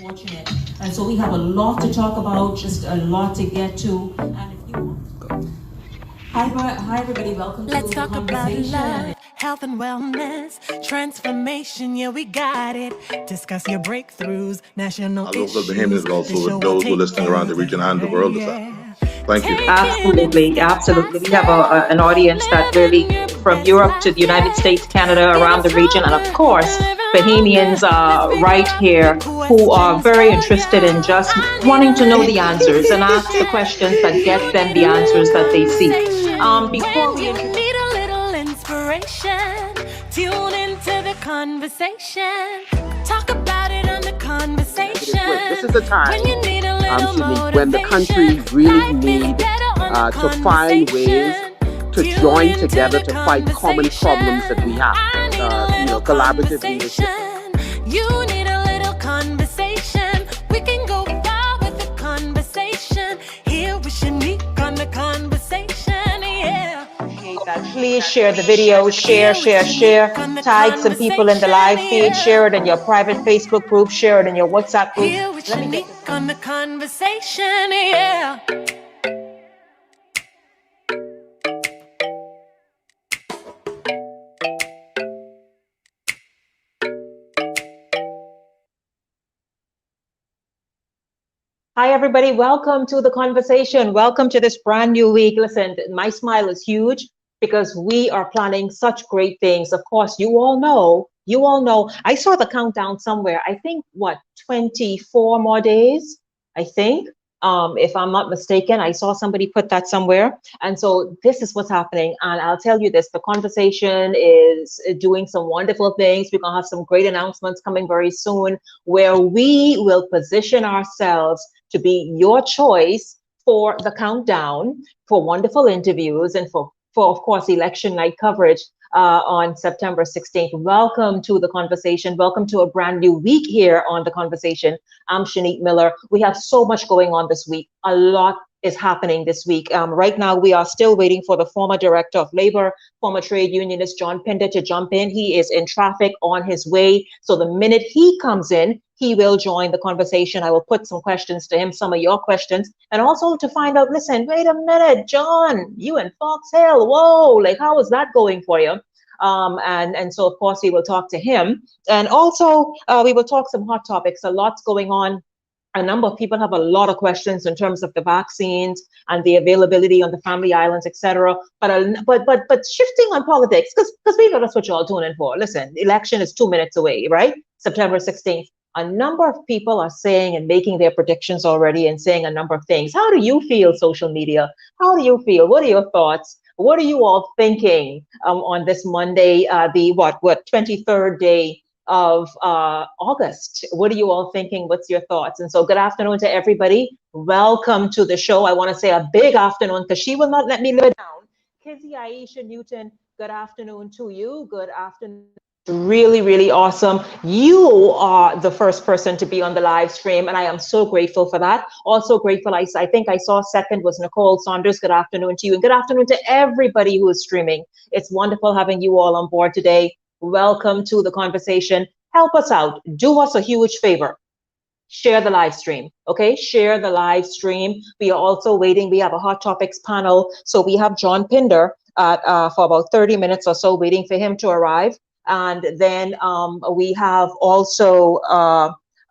unfortunate. And so we have a lot to talk about, just a lot to get to. And if you Hi everybody, welcome to the conversation. Let's talk about love, health and wellness, transformation, yeah, we got it. Discuss your breakthroughs, national issues. Local behaviors also with those who are listening around the region and the world this afternoon. Thank you. Absolutely. We have an audience that really from Europe to the United States, Canada, around the region, and of course, Bahamians right here who are very interested in just wanting to know the answers and ask the questions that get them the answers that they seek. Before we need a little inspiration, tune into the conversation. Talk about it on the conversation. This is the time when you need a little when the country really need to find ways to join together to fight common problems that we have. Collaborative leadership. You need a little conversation. We can go far with the conversation. Here we should meet on the conversation, yeah. Please share the video, share. Tag some people in the live feed, share it in your private Facebook group, share it in your WhatsApp group. Here we should meet on the conversation, yeah. Hi, everybody. Welcome to the conversation. Welcome to this brand new week. Listen, my smile is huge because we are planning such great things. Of course, you all know, I saw the countdown somewhere. I think, 24 more days, I think. If I'm not mistaken, I saw somebody put that somewhere. And so this is what's happening. And I'll tell you this, the conversation is doing some wonderful things. We're going to have some great announcements coming very soon where we will position ourselves to be your choice for the countdown, for wonderful interviews, and for of course, election night coverage on September 16th. Welcome to the conversation. Welcome to a brand new week here on the conversation. I'm Shanique Miller. We have so much going on this week. A lot is happening this week. Right now, we are still waiting for the former Director of Labor, former trade unionist John Pinder to jump in. He is in traffic on his way. So the minute he comes in, he will join the conversation. I will put some questions to him, some of your questions, and also to find out, listen, wait a minute, John, you in Fox Hill, whoa, like how is that going for you? And so, of course, we will talk to him. And also, we will talk some hot topics. A lot's going on. A number of people have a lot of questions in terms of the vaccines and the availability on the Family Islands, etc. But shifting on politics, because we know that's what y'all tuning for. Listen, the election is 2 minutes away, right? September 16th. A number of people are saying and making their predictions already and saying a number of things. How do you feel, social media? How do you feel? What are your thoughts? What are you all thinking on this Monday, the 23rd day of August? What are you all thinking? What's your thoughts? And so good afternoon to everybody. Welcome to the show. I want to say a big afternoon because she will not let me live it down. Kizzy Aisha Newton, good afternoon to you. Good afternoon. Really, really awesome. You are the first person to be on the live stream, and I am so grateful for that. Also grateful, I think I saw second was Nicole Saunders. Good afternoon to you, and good afternoon to everybody who is streaming. It's wonderful having you all on board today. Welcome to the conversation. Help us out. Do us a huge favor. Share the live stream, okay? Share the live stream. We are also waiting. We have a hot topics panel. So we have John Pinder for about 30 minutes or so, waiting for him to arrive. And then we have also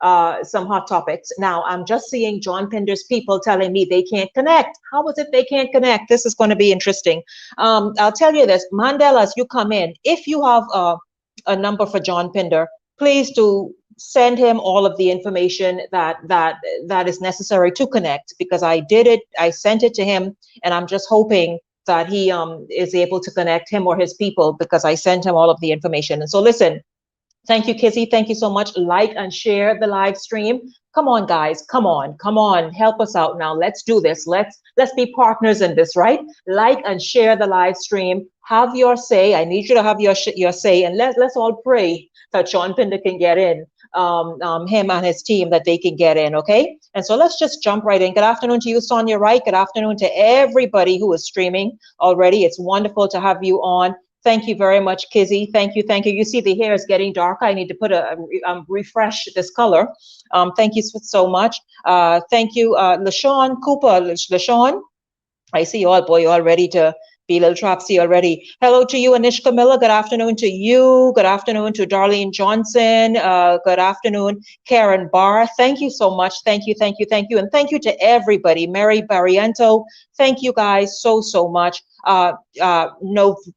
some hot topics. Now, I'm just seeing John Pinder's people telling me they can't connect. How is it they can't connect? This is going to be interesting. I'll tell you this, Mandela, as you come in, if you have a number for John Pinder, please do send him all of the information that is necessary to connect, because I did it. I sent it to him, and I'm just hoping that he is able to connect, him or his people, because I sent him all of the information. And so listen, thank you, Kizzy. Thank you so much. Like and share the live stream. Come on, guys. Come on. Help us out now. Let's do this. Let's be partners in this, right? Like and share the live stream. Have your say. I need you to have your say. And let's all pray that John Pinder can get in. Him and his team, that they can get in, okay? And so let's just jump right in. Good afternoon to you, Sonia Wright. Good afternoon to everybody who is streaming already. It's wonderful to have you on. Thank you very much, Kizzy. Thank you, thank you. You see the hair is getting darker. I need to put refresh this color. Thank you so much. Thank you, LaShawn Cooper. LaShawn, I see you all, boy, you're all ready to be a little trapsy already. Hello to you, Anish Camilla. Good afternoon to you. Good afternoon to Darlene Johnson. Good afternoon, Karen Barr. Thank you so much. Thank you, thank you, thank you. And thank you to everybody. Mary Barriento, thank you guys so much.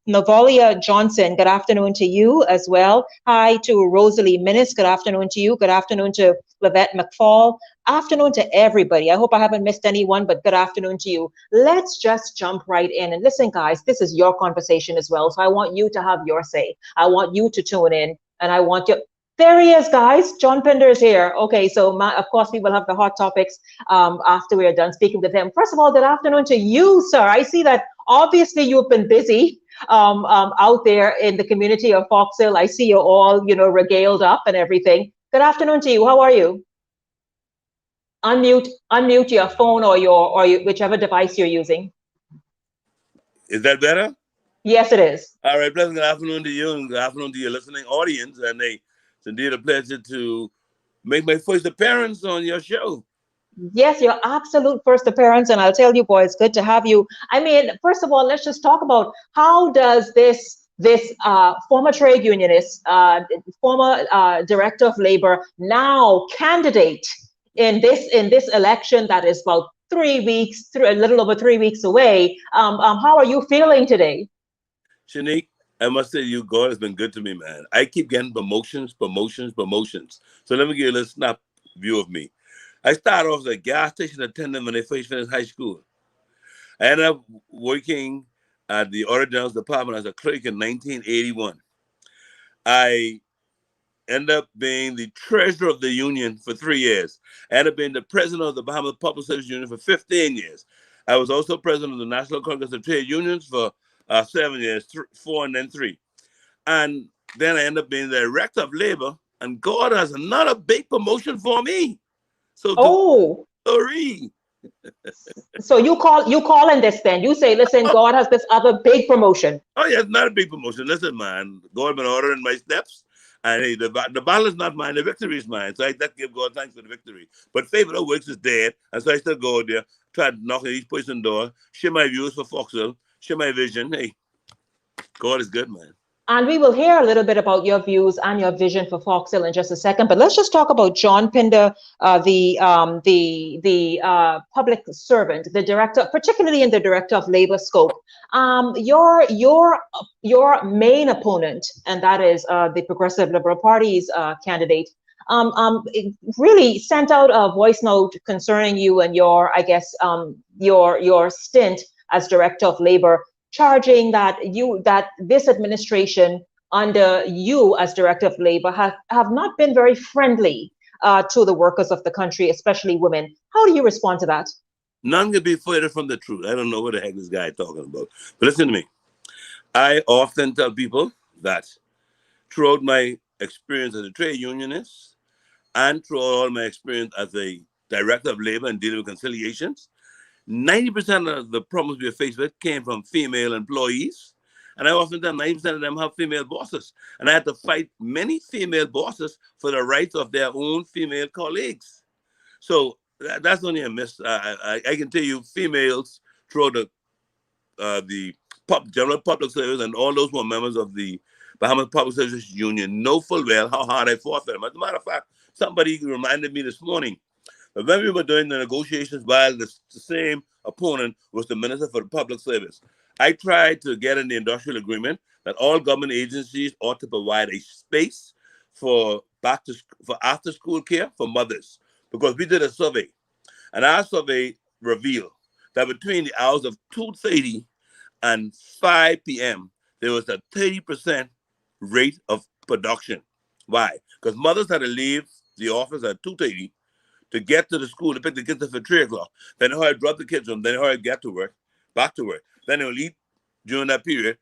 Novalia Johnson, good afternoon to you as well. Hi to Rosalie Minnis, good afternoon to you. Good afternoon to Lavette McFall. Afternoon to everybody. I hope I haven't missed anyone, but good afternoon to you. Let's just jump right in. And listen, guys, this is your conversation as well. So I want you to have your say. I want you to tune in, and I want you. There he is, guys. John Pinder is here. Okay, so of course we will have the hot topics after we are done speaking with him. First of all, good afternoon to you, sir. I see that obviously you've been busy out there in the community of Fox Hill. I see you all, regaled up and everything. Good afternoon to you. How are you? Unmute your phone or whichever device you're using. Is that better? Yes, it is. All right, pleasant good afternoon to you and good afternoon to your listening audience. And it's indeed a pleasure to make my first appearance on your show. Yes, your absolute first appearance, and I'll tell you, boy, it's good to have you. I mean, first of all, let's just talk about how does this former trade unionist, former director of labor, now candidate in this election that is about 3 weeks, a little over 3 weeks away. How are you feeling today? Shanique, I must say you, God has been good to me, man. I keep getting promotions. So let me give you a little snap view of me. I started off as a gas station attendant when I first finished high school. I ended up working at the Auditor General's Department as a clerk in 1981. I ended up being the treasurer of the union for 3 years. I ended up being the president of the Bahamas Public Service Union for 15 years. I was also president of the National Congress of Trade Unions for 7 years, 4 and then 3. And then I ended up being the director of labor, and God has another big promotion for me. So sorry. So you call in this then. You say, listen, God has this other big promotion. Oh, yeah, it's not a big promotion. Listen, man, God has been ordering my steps. And hey, the battle is not mine, the victory is mine. So I just give God thanks for the victory. But faith without works is dead. And so I still go out there, try to knock on each person's door, share my views for Fox Hill, share my vision. Hey, God is good, man. And we will hear a little bit about your views and your vision for Fox Hill in just a second. But let's just talk about John Pinder, the public servant, the director, particularly in the director of labor scope. Your main opponent, and that is the Progressive Liberal Party's candidate, really sent out a voice note concerning you and your stint as director of labor, charging that this administration under you as director of labor have not been very friendly to the workers of the country, especially women. How do you respond to that? None can be further from the truth. I don't know what the heck this guy is talking about. But listen to me. I often tell people that throughout my experience as a trade unionist and throughout all my experience as a director of labor and dealing with conciliations, 90% of the problems we are faced with came from female employees. And I often tell 90% of them have female bosses. And I had to fight many female bosses for the rights of their own female colleagues. So that's only a miss. I can tell you females throughout the general public service and all those who are members of the Bahamas Public Service Union know full well how hard I fought for them. As a matter of fact, somebody reminded me this morning, but when we were doing the negotiations, while the same opponent was the Minister for the Public Service, I tried to get in the industrial agreement that all government agencies ought to provide a space for after school care for mothers, because we did a survey, and our survey revealed that between the hours of 2:30 and 5 p.m., there was a 30% rate of production. Why? Because mothers had to leave the office at 2:30 to get to the school to pick the kids up at 3 o'clock. Then they had to drop the kids home. Then they had to get to work, back to work. Then they will eat during that period.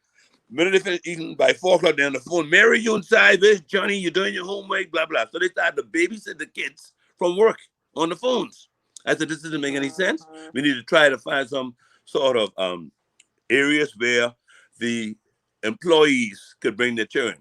The minute they finish eating, by 4 o'clock, they're on the phone. Mary, you inside? Where's Johnny? You doing your homework? Blah, blah. So they started to babysit the kids from work on the phones. I said, this doesn't make any sense. We need to try to find some sort of areas where the employees could bring their children.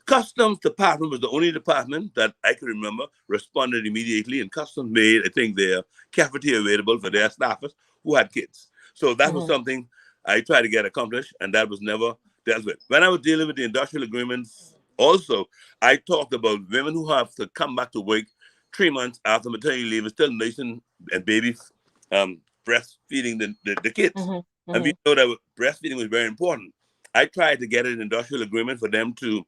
Customs department was the only department that I can remember responded immediately, and Customs made, I think, their cafeteria available for their staffers who had kids. So that was something I tried to get accomplished, and that was never dealt with. When I was dealing with the industrial agreements, also, I talked about women who have to come back to work 3 months after maternity leave and still nursing and baby breastfeeding the kids. And we know that breastfeeding was very important. I tried to get an industrial agreement for them to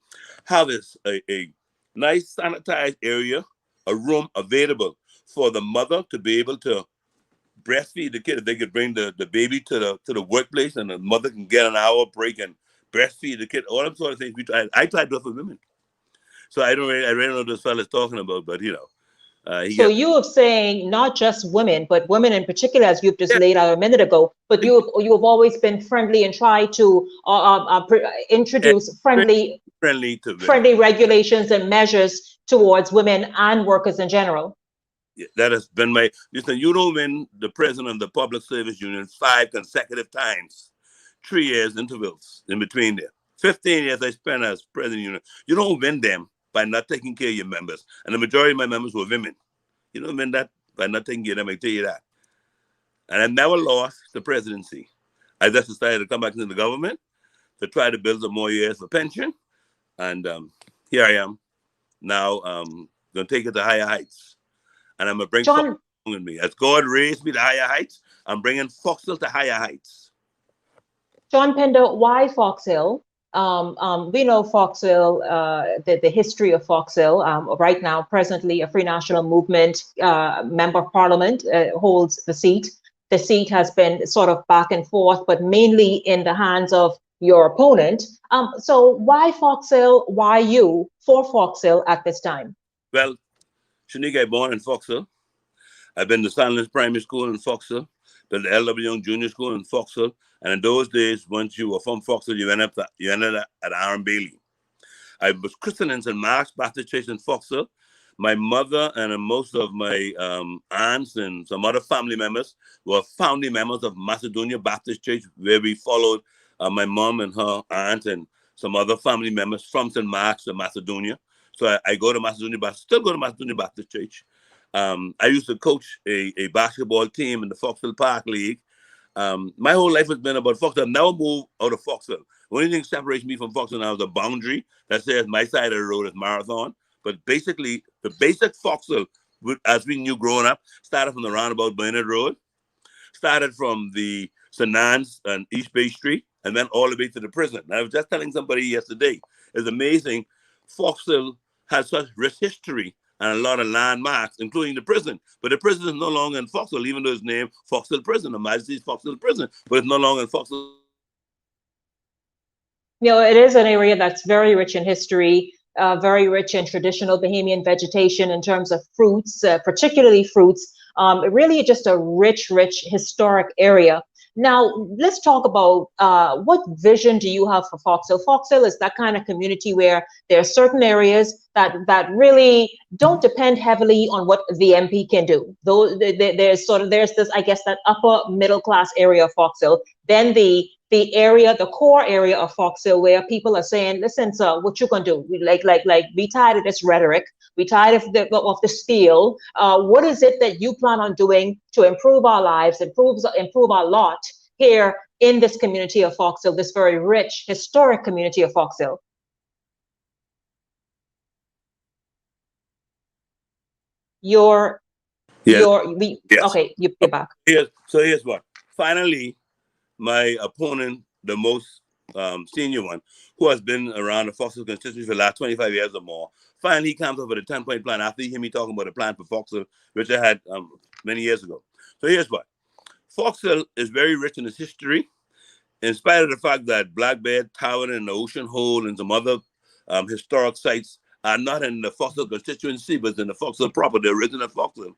have a nice sanitized area, a room available for the mother to be able to breastfeed the kid. If they could bring the baby to the workplace and the mother can get an hour break and breastfeed the kid, all them sort of things. I tried to do it for women. So I really know what this fella's talking about, but you know. So you are saying not just women, but women in particular, as you've just laid out a minute ago, but you have always been friendly and tried to introduce friendly regulations and measures towards women and workers in general. Yeah, that has been my, listen, you don't win the president of the Public Service Union 5 consecutive times, 3 years intervals in between there. 15 years I spent as president of the union. You don't win them by not taking care of your members. And the majority of my members were women. You don't win that by not taking care of them, I tell you that. And I never lost the presidency. I just decided to come back into the government to try to build some more years for pension. And here I am now, going to take it to higher heights. And I'm going to bring Foxhill with me. As God raised me to higher heights, I'm bringing Foxhill to higher heights. John Pinder, why Foxhill? We know Foxhill, the history of Foxhill. Right now, presently, a Free National Movement member of parliament holds the seat. The seat has been sort of back and forth, but mainly in the hands of your opponent. So why Foxhill? Why you for Foxhill at this time? Well, Shanika, I was born in Foxhill. I've been to Stanley's Primary School in Foxhill, been to L.W. Young Junior School in Foxhill. And in those days, once you were from Foxhill, you ended up at Aaron Bailey. I was christened in St. Mark's Baptist Church in Foxhill. My mother and most of my aunts and some other family members were founding members of Macedonia Baptist Church, where we followed my mom and her aunt and some other family members from St. Mark's to Macedonia. So I go to Macedonia Baptist, still go to Macedonia Baptist Church. I used to coach a basketball team in the Foxhill Park League. My whole life has been about Foxhill. I've never moved out of Foxhill. The only thing separates me from Foxhill now is a boundary that says my side of the road is Marathon. But basically, the basic Foxhill, as we knew growing up, started from the roundabout Bernard Road, started from the St. Anne's and East Bay Street, and then all the way to the prison. And I was just telling somebody yesterday, it's amazing. Foxhill has such rich history and a lot of landmarks, including the prison. But the prison is no longer in Foxhill, even though it's named Foxhill Prison, the Majesty's Foxhill Prison, but it's no longer in Foxhill. You know, it is an area that's very rich in history, very rich in traditional Bahamian vegetation in terms of fruits, particularly fruits. Really just a rich historic area. Now, let's talk about what vision do you have for Foxhill? Foxhill is that kind of community where there are certain areas that really don't depend heavily on what the MP can do. Though there's this, I guess, that upper middle class area of Foxhill. Then the core area of Foxhill, where people are saying, listen, sir, what you gonna do? We tired of this rhetoric. We tired of the steel. What is it that you plan on doing to improve our lives, improve our lot here in this community of Foxhill, this very rich, historic community of Foxhill? Yes. Okay, you're back. Here's what. Finally, my opponent, the most senior one, who has been around the Foxhill constituency for the last 25 years or more, finally he comes up with a 10-point plan after you hear me talking about a plan for Foxhill, which I had many years ago. So here's what. Foxhill is very rich in its history, in spite of the fact that Black Bear Tower and the Ocean Hole and some other historic sites are not in the Foxhill constituency, but in the Foxhill proper, the original Foxhill.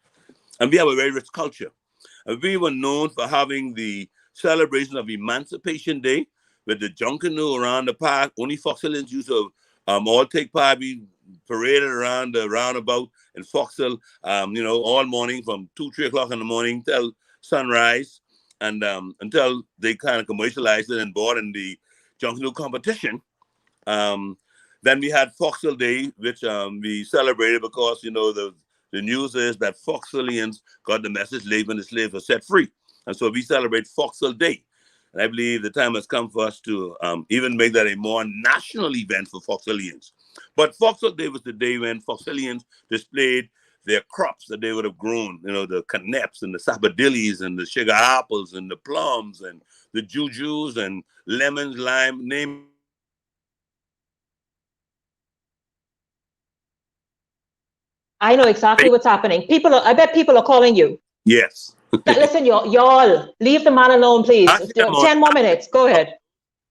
And we have a very rich culture. And we were known for having the celebration of Emancipation Day with the Junkanoo around the park. Only Foxhillans used to all take part. We paraded around the roundabout in Foxhill, all morning from 2-3 o'clock in the morning till sunrise, and until they kind of commercialized it and brought in the jungle competition. Then we had Foxhill Day, which we celebrated because, the news is that Foxhillians got the message late when the slaves were set free. And so we celebrate Foxhill Day. And I believe the time has come for us to even make that a more national event for Foxhillians. But Foxhill Day was the day when Foxhillians displayed their crops that they would have grown, the caneps and the sapodillies and the sugar apples and the plums and the jujus and lemons, lime, name. I know exactly what's happening. I bet people are calling you. Yes. Listen, y'all, leave the man alone, please. Actually, 10 more minutes. Go ahead.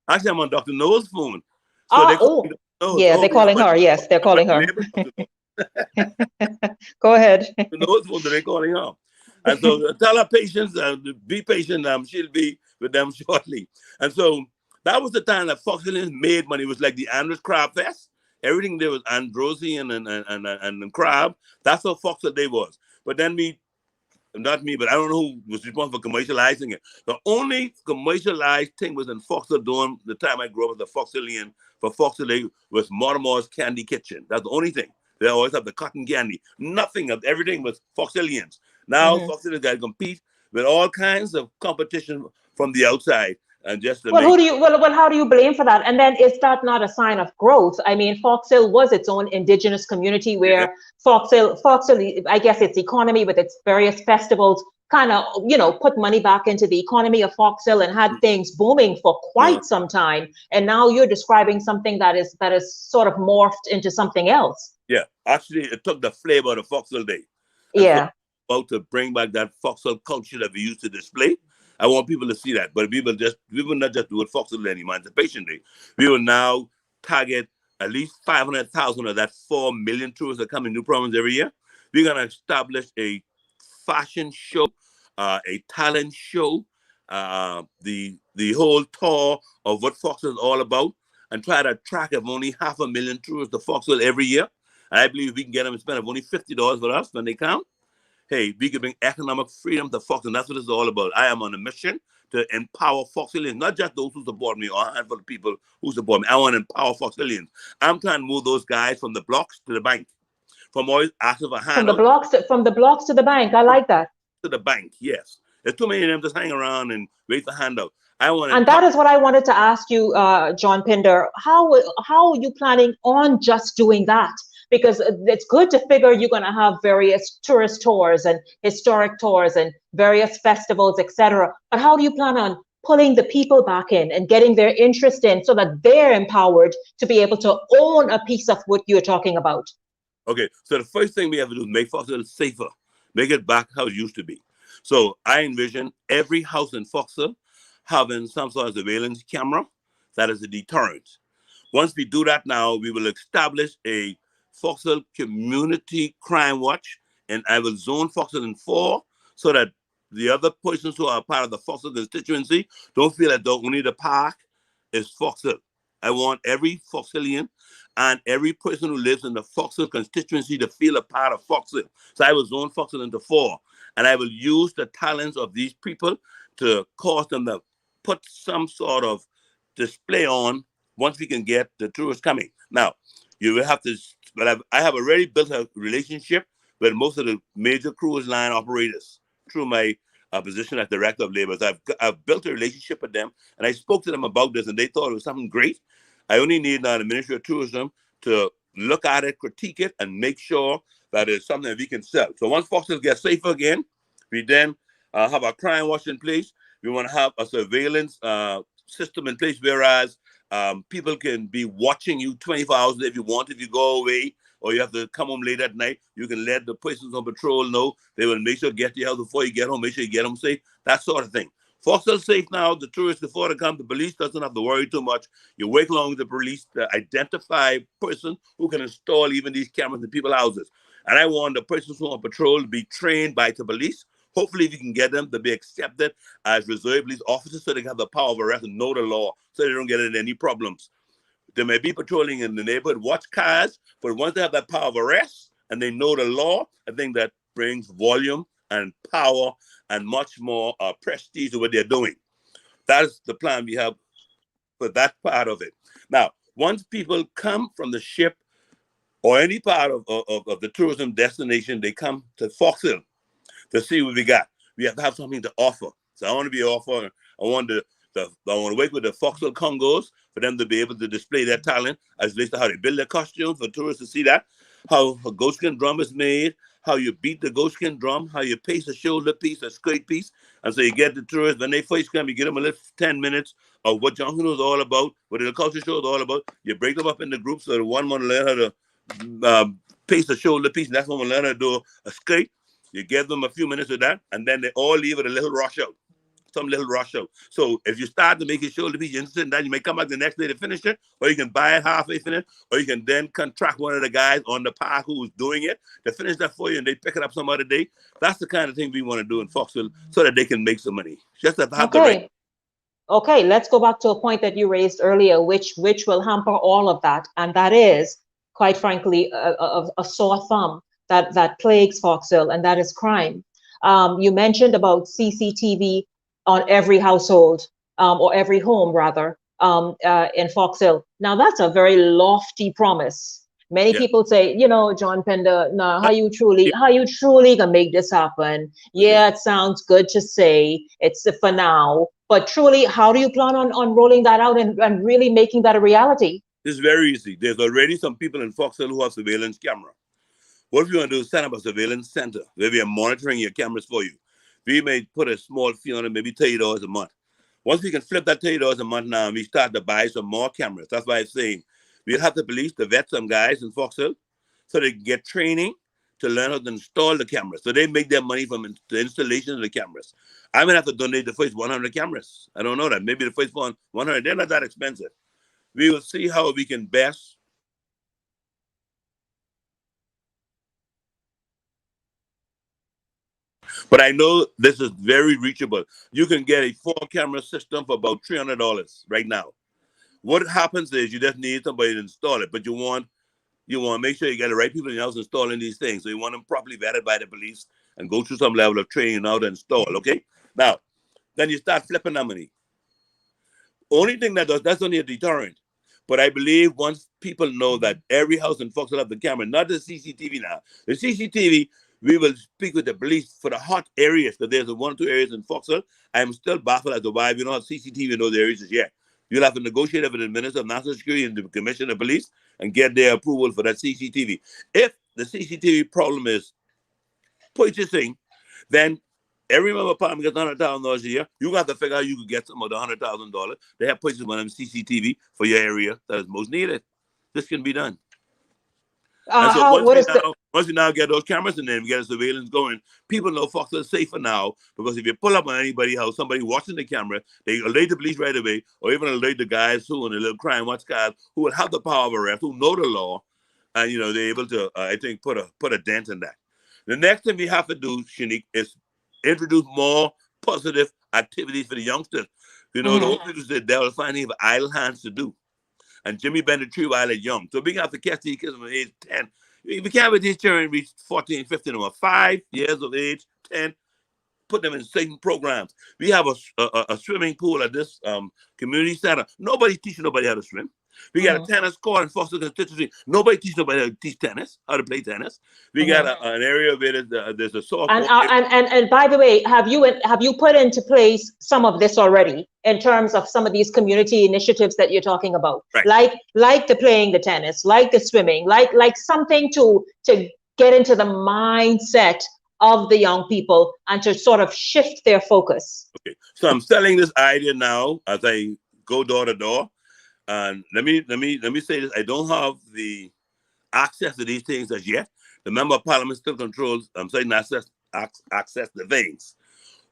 Actually, I'm on Dr. Noel's phone. They're calling her. Yes, they're calling her. Go ahead. Noel's phone, they're calling her. And so tell her patients, be patient. She'll be with them shortly. And so that was the time that Foxhillians made money. It was like the Andrews Crab Fest. Everything there was Ambrosian and crab. That's what Foxhill Day was. But then not me, but I don't know who was responsible for commercializing it. The only commercialized thing was in Foxhill during the time I grew up as a Foxhillian for Foxhill Day was Mortimer's Candy Kitchen. That's the only thing. They always have the cotton candy. Nothing of everything was Foxhillians. Now Foxhillians got to compete with all kinds of competition from the outside. And just how do you blame for that? And then is that not a sign of growth? I mean, Foxhill was its own indigenous community where Foxhill, I guess its economy with its various festivals kind of, put money back into the economy of Foxhill and had things booming for quite some time. And now you're describing something that is sort of morphed into something else. Yeah, actually, it took the flavor of the Foxhill Day. Yeah. About to bring back that Foxhill culture that we used to display. I want people to see that, but we will not just do it Foxhill Day Emancipation Day. We will now target at least 500,000 of that 4 million tourists that come in New Providence every year. We're going to establish a fashion show, a talent show, the whole tour of what Foxhill is all about, and try to attract only 500,000 tourists to Foxhill every year. And I believe we can get them to spend only $50 for us when they come. Hey, we can bring economic freedom to Foxhill, and that's what it's all about. I am on a mission to empower Foxhillians, not just those who support me or a handful of people who support me. I want to empower Foxhillians. I'm trying to move those guys from the blocks to the bank, from always asking for handout. From the blocks to the bank. I like that. To the bank, yes. There's too many of them just hang around and wait for handout. And that is what I wanted to ask you, John Pinder. How are you planning on just doing that? Because it's good to figure you're going to have various tourist tours and historic tours and various festivals, etc. But how do you plan on pulling the people back in and getting their interest in so that they're empowered to be able to own a piece of what you're talking about? Okay, so the first thing we have to do is make Foxhill safer, make it back how it used to be. So I envision every house in Foxhill having some sort of surveillance camera that is a deterrent. Once we do that now, we will establish a Foxhill Community Crime Watch, and I will zone Foxhill in 4 so that the other persons who are part of the Foxhill constituency don't feel that only the park is Foxhill. I want every Foxhillian and every person who lives in the Foxhill constituency to feel a part of Foxhill. So I will zone Foxhill into 4, and I will use the talents of these people to cause them to put some sort of display on once we can get the tourists coming. Now, you will have to, but I have already built a relationship with most of the major cruise line operators through my position as Director of Labor. So I've built a relationship with them, and I spoke to them about this, and they thought it was something great. I only need now the Ministry of Tourism to look at it, critique it, and make sure that it's something that we can sell. So once Foxhill gets safer again, we then have a crime watch in place. We want to have a surveillance system in place, whereas people can be watching you 24 hours if you want. If you go away or you have to come home late at night, you can let the persons on patrol know. They will make sure to get to your house before you get home, make sure you get home safe, that sort of thing. Foxhill's safe now. The tourists, before they come, the police doesn't have to worry too much. You work along with the police to identify a person who can install even these cameras in people's houses. And I want the persons who are on patrol to be trained by the police. Hopefully, we can get them to be accepted as reserve police officers so they can have the power of arrest and know the law so they don't get in any problems. They may be patrolling in the neighborhood, watch cars, but once they have that power of arrest and they know the law, I think that brings volume and power and much more prestige to what they're doing. That is the plan we have for that part of it. Now, once people come from the ship or any part of the tourism destination, they come to Fox Hill to see what we got. We have to have something to offer. So I want to be offer. I want to work with the Fox Hill Congos for them to be able to display their talent as relates to how they build their costumes for tourists to see that, how a goatskin drum is made, how you beat the goatskin drum, how you paste a shoulder piece, a skirt piece. And so you get the tourists, when they first come, you get them a little 10 minutes of what Junction is all about, what the culture show is all about. You break them up into groups, so the one want to learn how to paste a shoulder piece, and that's one want to learn how to do a skirt. You give them a few minutes of that, and then they all leave with a little rush out. Some little rush out. So if you start to make it shoulder piece, you're interested in that, you may come back the next day to finish it, or you can buy it halfway finished, or you can then contract one of the guys on the park who's doing it to finish that for you, and they pick it up some other day. That's the kind of thing we want to do in Foxville so that they can make some money. Just to have the right. Okay, let's go back to a point that you raised earlier, which will hamper all of that, and that is, quite frankly, a sore thumb that plagues Foxville, and that is crime. You mentioned about CCTV on every household, or every home rather, in Foxville. Now that's a very lofty promise. Many people say, you know, John Pinder, no, how you truly gonna make this happen? Yeah, it sounds good to say, it's for now, but truly, how do you plan on rolling that out and really making that a reality? It's very easy. There's already some people in Foxville who have surveillance camera. What we want to do is set up a surveillance center where we are monitoring your cameras for you. We may put a small fee on it, maybe $30 a month. Once we can flip that $30 a month now, we start to buy some more cameras. That's why I'm saying we'll have the police to vet some guys in Foxville so they can get training to learn how to install the cameras. So they make their money from the installation of the cameras. I may have to donate the first 100 cameras. I don't know that. Maybe the first 100, they're not that expensive. We will see how we can best but I know this is very reachable. You can get a 4-camera system for about $300 right now. What happens is you just need somebody to install it, but you want to make sure you get the right people in your house installing these things. So you want them properly vetted by the police and go through some level of training how to install, okay? Now, then you start flipping that money. Only thing that's only a deterrent. But I believe once people know that every house in Foxville have the camera, not the CCTV now. The CCTV, we will speak with the police for the hot areas, because there's 1 or 2 areas in Foxville. I'm still baffled as to why we don't have CCTV in those areas yet. You'll have to negotiate with the Minister of National Security and the Commissioner of Police and get their approval for that CCTV. If the CCTV problem is purchasing, then every member apartment gets $100,000 a year. You got to figure out you could get some of the $100,000. They have purchased one of them CCTV for your area that is most needed. This can be done. So once we now get those cameras in there and we get the surveillance going, people know Foxville is safer now, because if you pull up on anybody's house, somebody watching the camera, they alert the police right away, or even alert the guys who in the little crime watch guys who will have the power of arrest, who know the law, and they're able to, I think, put a dent in that. The next thing we have to do, Shanique, is introduce more positive activities for the youngsters. The old people said they will find even idle hands to do. And Jimmy bent a tree while they're young. So we have to catch these kids from age 10. We can't with these children reach 14, 15, or 5 years of age, 10, put them in certain programs. We have a swimming pool at this community center. Nobody's teaching nobody how to swim. We got a tennis court in Foster Constituency. Nobody teaches nobody how to teach tennis, how to play tennis. We got an area where there's a softball. And by the way, have you put into place some of this already in terms of some of these community initiatives that you're talking about, right? Like the playing the tennis, like the swimming, like something to get into the mindset of the young people and to sort of shift their focus. Okay, so I'm selling this idea now as I go door to door. And let me say this: I don't have the access to these things as yet. The member of parliament still controls certain access to things.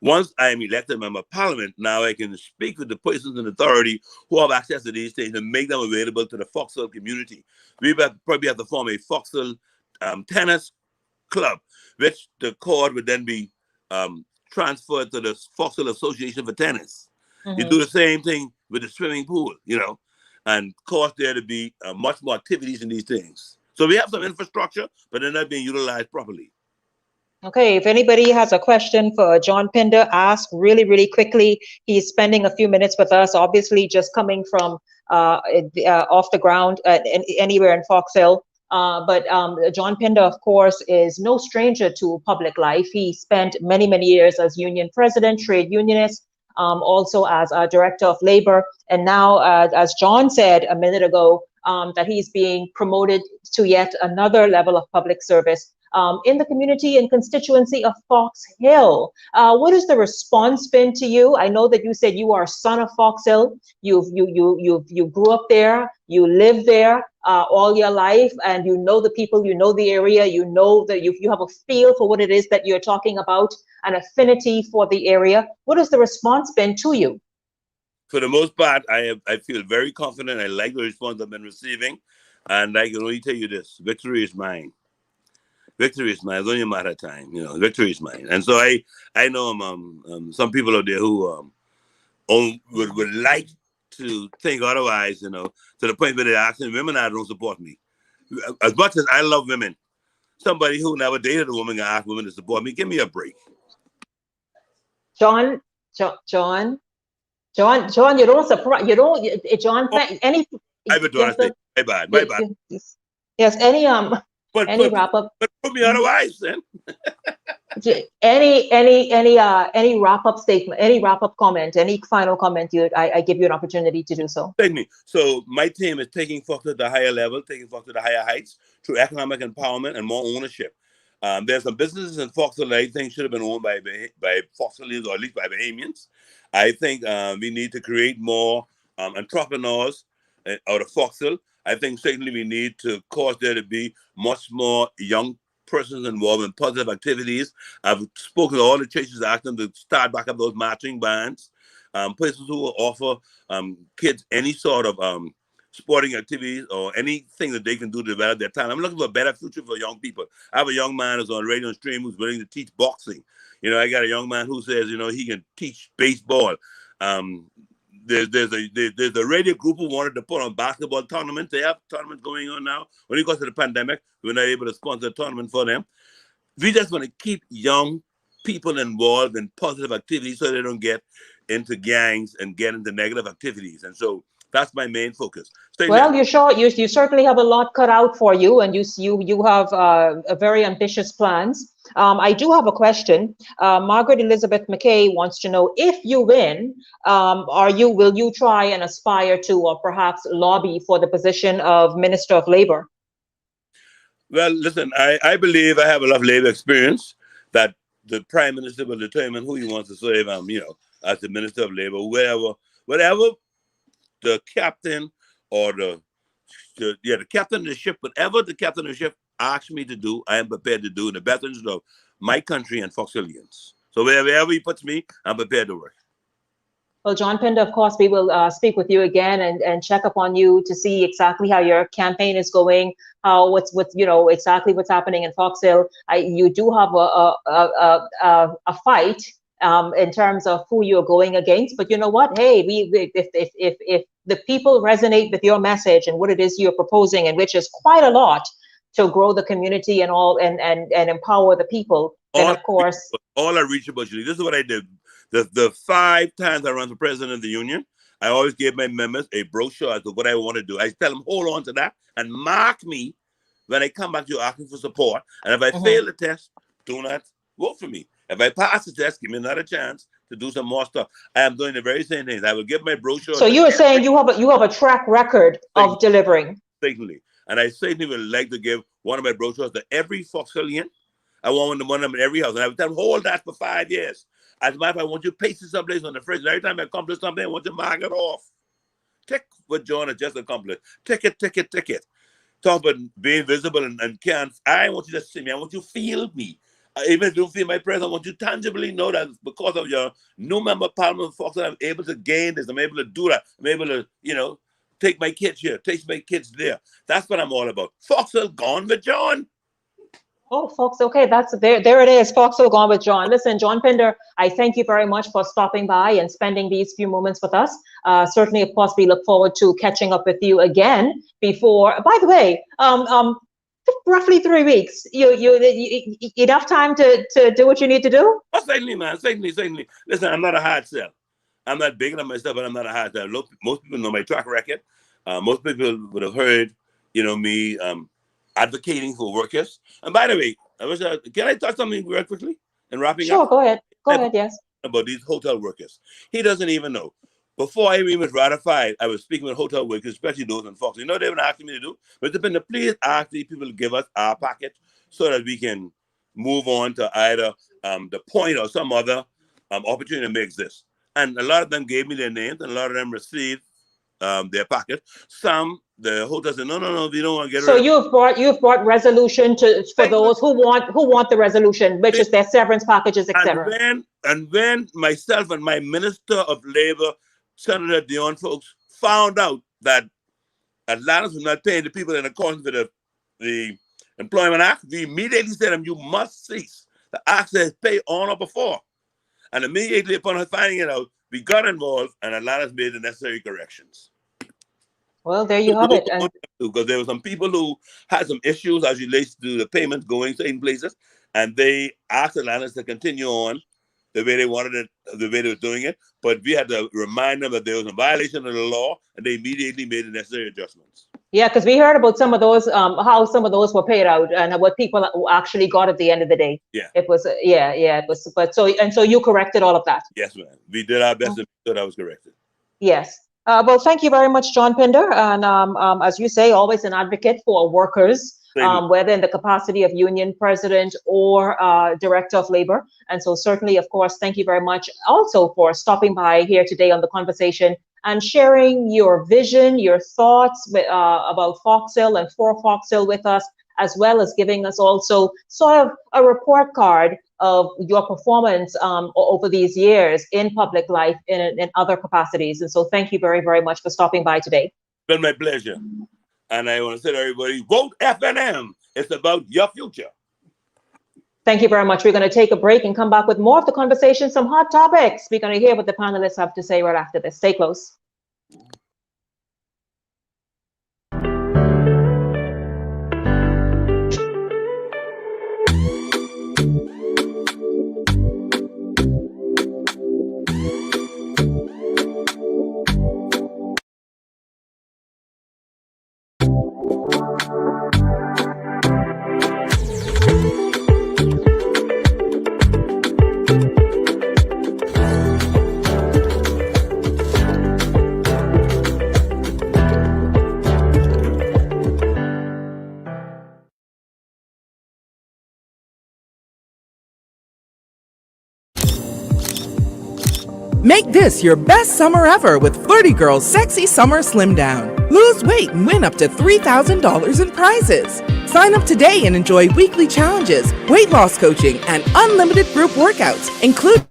Once I am elected member of parliament, now I can speak with the persons in authority who have access to these things and make them available to the Foxville community. We probably have to form a Foxville tennis club, which the court would then be transferred to the Foxville Association for Tennis. You do the same thing with the swimming pool, and cause there to be much more activities in these things. So we have some infrastructure, but they're not being utilized properly. Okay, if anybody has a question for John Pinder, ask really, really quickly. He's spending a few minutes with us, obviously just coming from off the ground anywhere in Fox Hill. But John Pinder, of course, is no stranger to public life. He spent many, many years as union president, trade unionist, also as a director of labor. And now, as John said a minute ago, that he's being promoted to yet another level of public service in the community and constituency of Fox Hill. What has the response been to you? I know that you said you are a son of Fox Hill. You grew up there, you lived there all your life, and you know the people, you know the area, you know that you have a feel for what it is that you're talking about, an affinity for the area. What has the response been to you? For the most part, I feel very confident. I like the response I've been receiving, and I can only tell you this: victory is mine. Victory is mine. It's only a matter of time, you know. Victory is mine, and so I know some people out there who would like to think otherwise, you know, to the point where they're asking women I don't support me. As much as I love women, somebody who never dated a woman can ask women to support me. Give me a break. John, you don't surprise. You don't. John, any. I would want to say bye bye. Yes. Any But wrap up. But put me otherwise, then. Any wrap up statement, any wrap up comment, any final comment, I give you an opportunity to do so. Take me. So my team is taking Fox to the higher level, taking Fox to the higher heights through economic empowerment and more ownership. There's some businesses in Foxville that I think should have been owned by Foxvillians, or at least by Bahamians. I think we need to create more entrepreneurs out of Foxville. I think certainly we need to cause there to be much more young persons involved in positive activities. I've spoken to all the churches, asked them to start back up those marching bands, places who will offer kids any sort of sporting activities or anything that they can do to develop their talent. I'm looking for a better future for young people. I have a young man who's on radio and stream who's willing to teach boxing. You know, I got a young man who says, you know, he can teach baseball. There's a radio group who wanted to put on basketball tournaments. They have tournaments going on now. When it goes to the pandemic, we're not able to sponsor a tournament for them. We just want to keep young people involved in positive activities so they don't get into gangs and get into negative activities. And so that's my main focus. Well, you certainly have a lot cut out for you, and you have a very ambitious plans. I do have a question. Margaret Elizabeth McKay wants to know, if you win, will you try and aspire to, or perhaps lobby for the position of Minister of Labor? Well, listen, I believe I have enough labor experience that the Prime Minister will determine who he wants to serve, as the Minister of Labor, whatever the captain or the captain of the ship, whatever the captain of the ship asks me to do, I am prepared to do in the best interest of my country and Foxvillians. So wherever he puts me, I'm prepared to work. Well, John Pinder, of course, we will speak with you again and check up on you to see exactly how your campaign is going, exactly what's happening in Fox Hill. You do have a fight in terms of who you're going against, but you know what? Hey, if the people resonate with your message and what it is you're proposing, and which is quite a lot to grow the community and all and empower the people, then of course all are reachable. This is what I did. The 5 times I ran for president of the union, I always gave my members a brochure as to what I want to do. I tell them, hold on to that and mark me when I come back to you asking for support. And if I fail the test, do not vote for me. If I pass the test, give me another chance to do some more stuff. I am doing the very same things. I will give my brochure. So you are saying you have a track record of delivering. Certainly. And I certainly would like to give one of my brochures to every Foxvillian. I want one of them in every house. And I would tell them, hold that for 5 years. As a matter of fact, I want you to paste it someplace on the fridge. And every time I accomplish something, I want you to mark it off. Tick what John has just accomplished. Tick it. Talk about being visible and can't. I want you to see me. I want you to feel me. Even if you don't feel my presence, I want you to tangibly know that because of your new member of Parliament, Fox, I'm able to gain this. I'm able to do that. I'm able to, take my kids here, take my kids there. That's what I'm all about. Foxville gone with John. Oh, Fox, okay, that's there it is. Foxville gone with John. Listen, John Pinder, I thank you very much for stopping by and spending these few moments with us. Certainly, of course, we look forward to catching up with you again before. By the way, Roughly 3 weeks. You enough time to do what you need to do? Oh, certainly, man. Certainly. Listen, I'm not a hard sell. I'm not big on myself, but I'm not a hard sell. Most people know my track record. Most people would have heard, me advocating for workers. And by the way, can I touch something real quickly and wrapping Sure, up? go ahead. Go ahead, yes. About these hotel workers. He doesn't even know. Before I even was ratified, I was speaking with hotel workers, especially those in Fox. You know what they've been asking me to do? Mr. Pinder, please ask these people to give us our package so that we can move on to either the point or some other opportunity that may exist. And a lot of them gave me their names, and a lot of them received their package. Some, the hotel said, no, we don't want to get so rid of you've brought resolution for those who want the resolution, which is their severance packages, etc. And when myself and my Minister of Labor, Senator Dion folks, found out that Atlantis was not paying the people in accordance with the Employment Act, we immediately said to them, you must cease. The act says pay on or before. And immediately upon finding it out, we got involved and Atlantis made the necessary corrections. Well, there you have it. Because there were some people who had some issues as relates to the payments going certain places, and they asked Atlantis to continue on the way they wanted it, the way they were doing it. But we had to remind them that there was a violation of the law, and they immediately made the necessary adjustments. Yeah, because we heard about some of those, how some of those were paid out, and what people actually got at the end of the day. Yeah, it was. It was. But so you corrected all of that. Yes, ma'am. We did our best to make sure that was corrected. Yes. Well, thank you very much, John Pinder, and as you say, always an advocate for workers. Whether in the capacity of union president or director of labor. And so certainly, of course, thank you very much also for stopping by here today on The Conversation and sharing your vision, your thoughts about Foxhill and for Foxhill with us, as well as giving us also sort of a report card of your performance over these years in public life in other capacities. And so thank you very, very much for stopping by today. It's been my pleasure. And I want to say to everybody, vote FNM. It's about your future. Thank you very much. We're going to take a break and come back with more of the conversation, some hot topics. We're going to hear what the panelists have to say right after this. Stay close. Make this your best summer ever with Flirty Girl's Sexy Summer Slim Down. Lose weight and win up to $3,000 in prizes. Sign up today and enjoy weekly challenges, weight loss coaching, and unlimited group workouts, including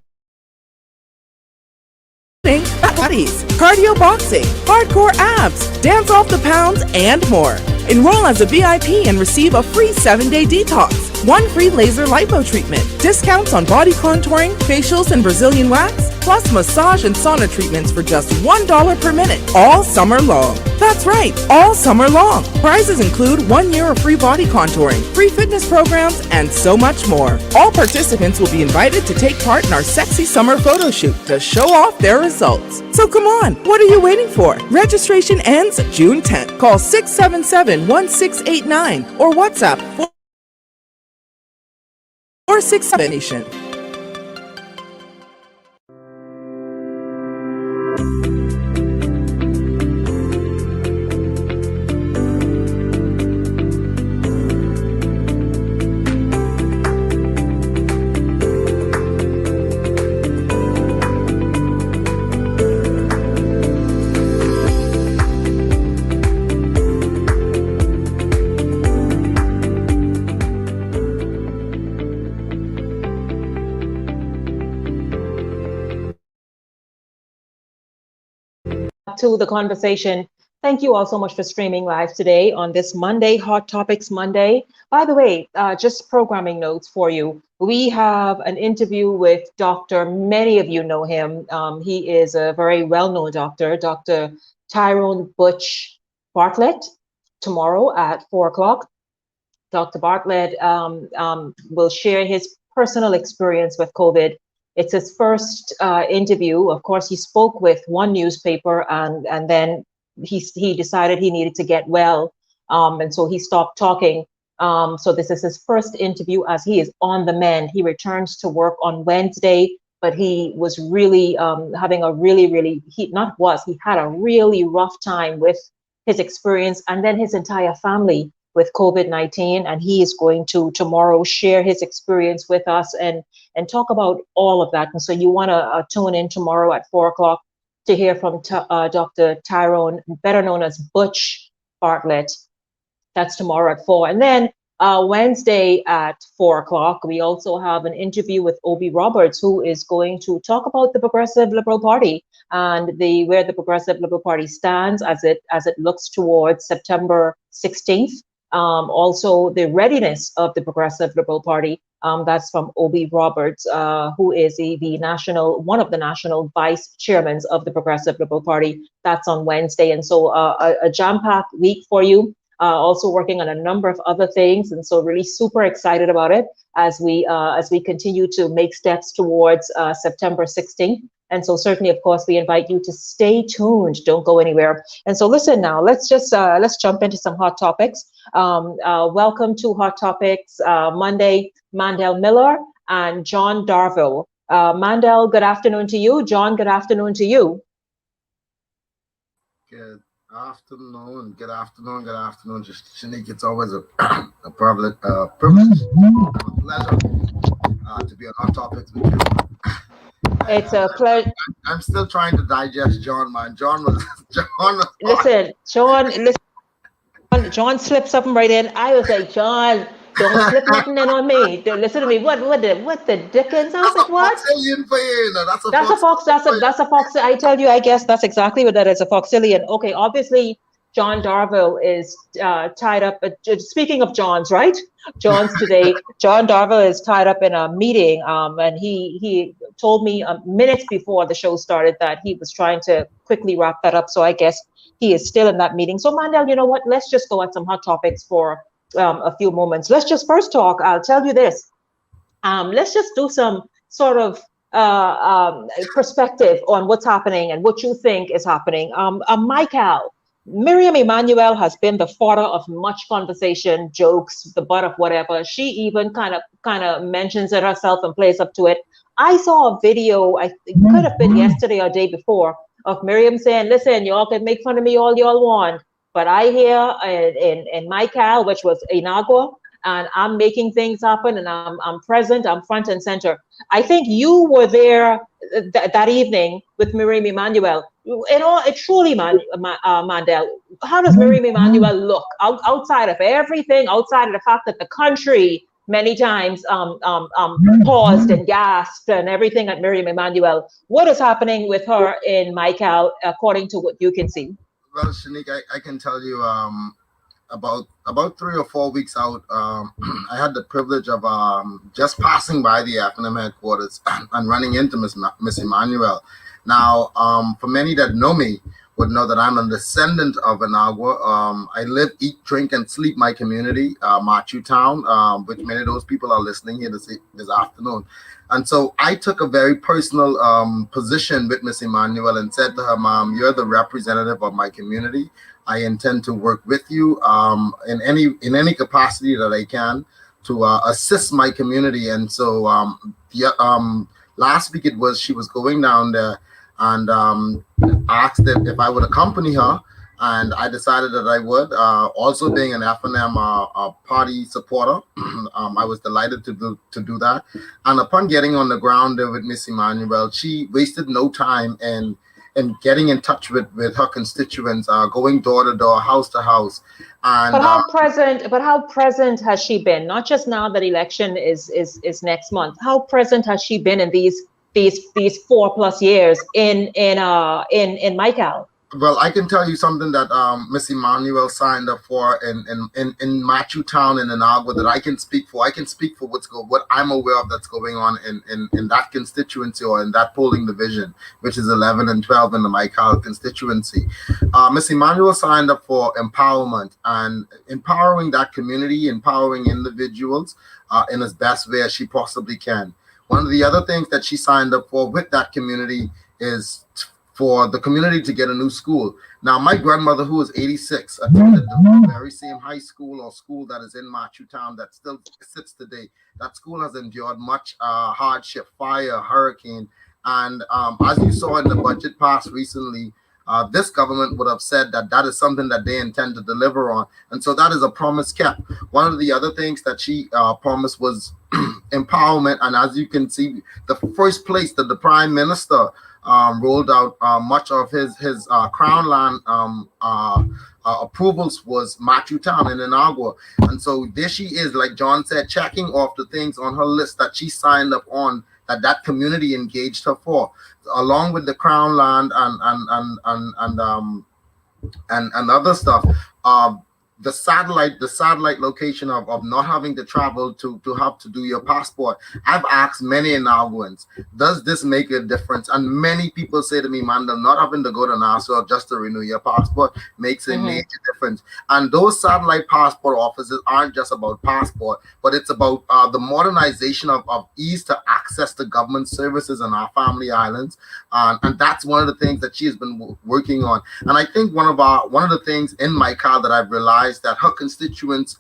bodies, cardio boxing, hardcore abs, dance off the pounds, and more. Enroll as a VIP and receive a free 7-day detox, 1 free laser lipo treatment, discounts on body contouring, facials, and Brazilian wax, plus massage and sauna treatments for just $1 per minute, all summer long. That's right, all summer long. Prizes include 1 year of free body contouring, free fitness programs, and so much more. All participants will be invited to take part in our sexy summer photo shoot to show off their results. So come on, what are you waiting for? Registration ends June 10th. Call 677-1689 or WhatsApp 467 Nation. To the conversation. Thank you all so much for streaming live today on this Monday, Hot Topics Monday. By the way, just programming notes for you. We have an interview with many of you know him. He is a very well-known doctor, Dr. Tyrone Butch Bartlett, tomorrow at 4 o'clock. Dr. Bartlett will share his personal experience with COVID. It's his first interview. Of course, he spoke with one newspaper, and then he decided he needed to get well, and so he stopped talking. So this is his first interview as he is on the mend. He returns to work on Wednesday, but he was really having a he had a really rough time with his experience, and then his entire family with COVID-19, and he is going to tomorrow share his experience with us and talk about all of that. And so you want to tune in tomorrow at 4 o'clock to hear from Dr. Tyrone, better known as Butch Bartlett. That's tomorrow at 4. And then Wednesday at 4 o'clock, we also have an interview with Obi Roberts, who is going to talk about the Progressive Liberal Party and where the Progressive Liberal Party stands as it looks towards September 16th. Also the readiness of the Progressive Liberal Party. That's from Obi Roberts, who is one of the national vice chairmen of the Progressive Liberal Party. That's on Wednesday. And so a jam-packed week for you. Also working on a number of other things, and so really super excited about it as we continue to make steps towards September 16th. And so certainly, of course, we invite you to stay tuned. Don't go anywhere. And so listen now, let's jump into some hot topics. Welcome to Hot Topics Monday, Mandel Miller and John Darville. Mandel, good afternoon to you. John, good afternoon to you. Good afternoon. Just Shanique, it's always a privilege, a pleasure to be on Hot Topics with you. It's a pleasure. I'm still trying to digest John, man. John was. Listen, John slipped something right in. I was like, John, don't slip nothing in on me. Listen to me. What the dickens? I was like, what? That's a fox. That's a fox. I tell you, I guess that's exactly what that is, a foxillion. Okay, obviously, John Darville is tied up. Speaking of Johns, right? Johns today. John Darville is tied up in a meeting, and he told me minutes before the show started that he was trying to quickly wrap that up. So I guess he is still in that meeting. So Mandel, you know what? Let's just go at some hot topics for a few moments. Let's just first talk. I'll tell you this. Let's just do some sort of perspective on what's happening and what you think is happening. Michael, Miriam Emanuel has been the fodder of much conversation, jokes, the butt of whatever. She even kind of mentions it herself and plays up to it. I saw a video, it could have been yesterday or day before, of Miriam saying, listen, y'all can make fun of me all y'all want, but I hear in my Cal, which was Inagua, and I'm making things happen, and I'm present, I'm front and center. I think you were there that evening with Miriam Emanuel. Truly, Mandel, how does Miriam Emanuel look outside of everything, outside of the fact that the country many times paused and gasped and everything at Miriam Emanuel? What is happening with her in MyCal, according to what you can see? Well, Shanique, I can tell you about 3 or 4 weeks out, I had the privilege of just passing by the FNM headquarters and running into Miss Emanuel. Now, for many that know me would know that I'm a descendant of Inagua. I live, eat, drink, and sleep my community, Machu Town, which many of those people are listening here this afternoon. And so I took a very personal position with Miss Emanuel and said to her, Mom, you're the representative of my community. I intend to work with you in any capacity that I can to assist my community. And so last week she was going down there and asked if I would accompany her, and I decided that I would. Also being an FNM party supporter, I was delighted to do that. And upon getting on the ground there with Miss Emanuel, she wasted no time in getting in touch with her constituents, going door to door, house to house. And But how present has she been? Not just now that election is next month. How present has she been in these 4+ years in MyCal? Well, I can tell you something that Miss Emmanuel signed up for in Matthew Town in Inagua that I can speak for. I can speak for what I'm aware of that's going on in that constituency or in that polling division, which is 11 and 12 in the Michael constituency. Miss Emmanuel signed up for empowerment and empowering that community, empowering individuals in as best way as she possibly can. One of the other things that she signed up for with that community is for the community to get a new school. Now, my grandmother, who is 86, attended the very same high school or school that is in Matthew Town that still sits today. That school has endured much hardship, fire, hurricane, and as you saw in the budget passed recently, this government would have said that that is something that they intend to deliver on. And so that is a promise kept. One of the other things that she promised was empowerment. And as you can see, the first place that the Prime Minister rolled out much of his Crown land approvals was Matthew Town in Inagua. And so there she is, like John said, checking off the things on her list that she signed up on that community engaged her for, along with the Crown land and other stuff. The satellite location of not having to travel to have to do your passport. I've asked many Inaguans, does this make a difference? And many people say to me, Mandel, not having to go to Nassau just to renew your passport makes a major difference. And those satellite passport offices aren't just about passport, but it's about the modernization of ease to access to government services on our family islands. And that's one of the things that she has been working on. And I think one of the things in my car that I've realized that her constituents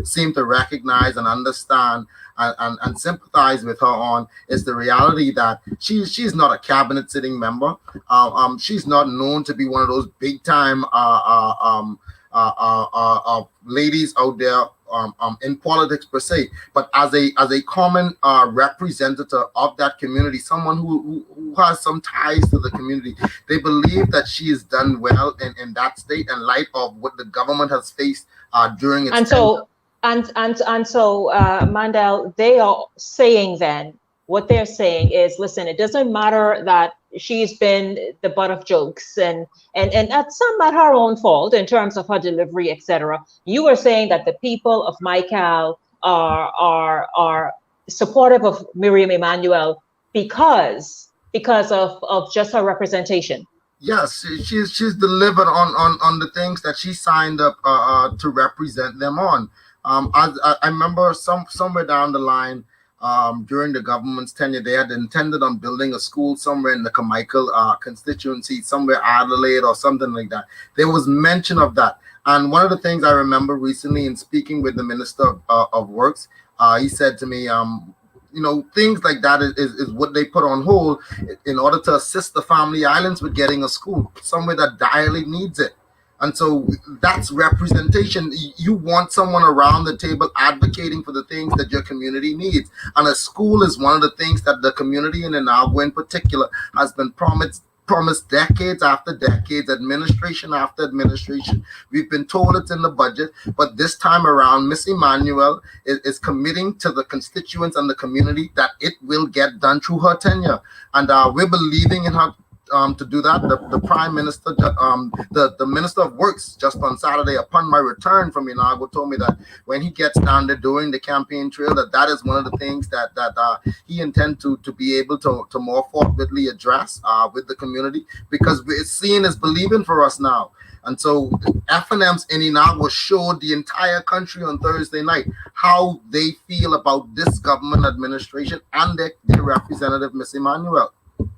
seem to recognize and understand and sympathize with her on is the reality that she's not a cabinet sitting member. She's not known to be one of those big time ladies out there in politics per se, but as a common representative of that community, someone who has some ties to the community, they believe that she has done well in that state in light of what the government has faced during its so Mandel, they are saying then what they're saying is, listen, it doesn't matter that she's been the butt of jokes and that's some at her own fault in terms of her delivery, etc. You are saying that the people of Michael are supportive of Miriam Emanuel because of just her representation. Yes, she's delivered on the things that she signed up to represent them on. I remember somewhere down the line, during the government's tenure, they had intended on building a school somewhere in the Carmichael constituency, somewhere Adelaide or something like that. There was mention of that. And one of the things I remember recently in speaking with the Minister of Works, he said to me, things like that is what they put on hold in order to assist the family islands with getting a school somewhere that direly needs it. And so that's representation. You want someone around the table advocating for the things that your community needs. And a school is one of the things that the community in Inagua in particular has been promised decades after decades, administration after administration. We've been told it's in the budget, but this time around, Miss Emmanuel is committing to the constituents and the community that it will get done through her tenure. And we're believing in her to do that. The Prime Minister, the Minister of Works, just on Saturday, upon my return from Inagua, told me that when he gets down there during the campaign trail, that is one of the things that he intends to be able to more forthrightly address with the community, because it's seen as believing for us now. And so FNMs in Inagua showed the entire country on Thursday night how they feel about this government administration and their representative, Miss Emmanuel.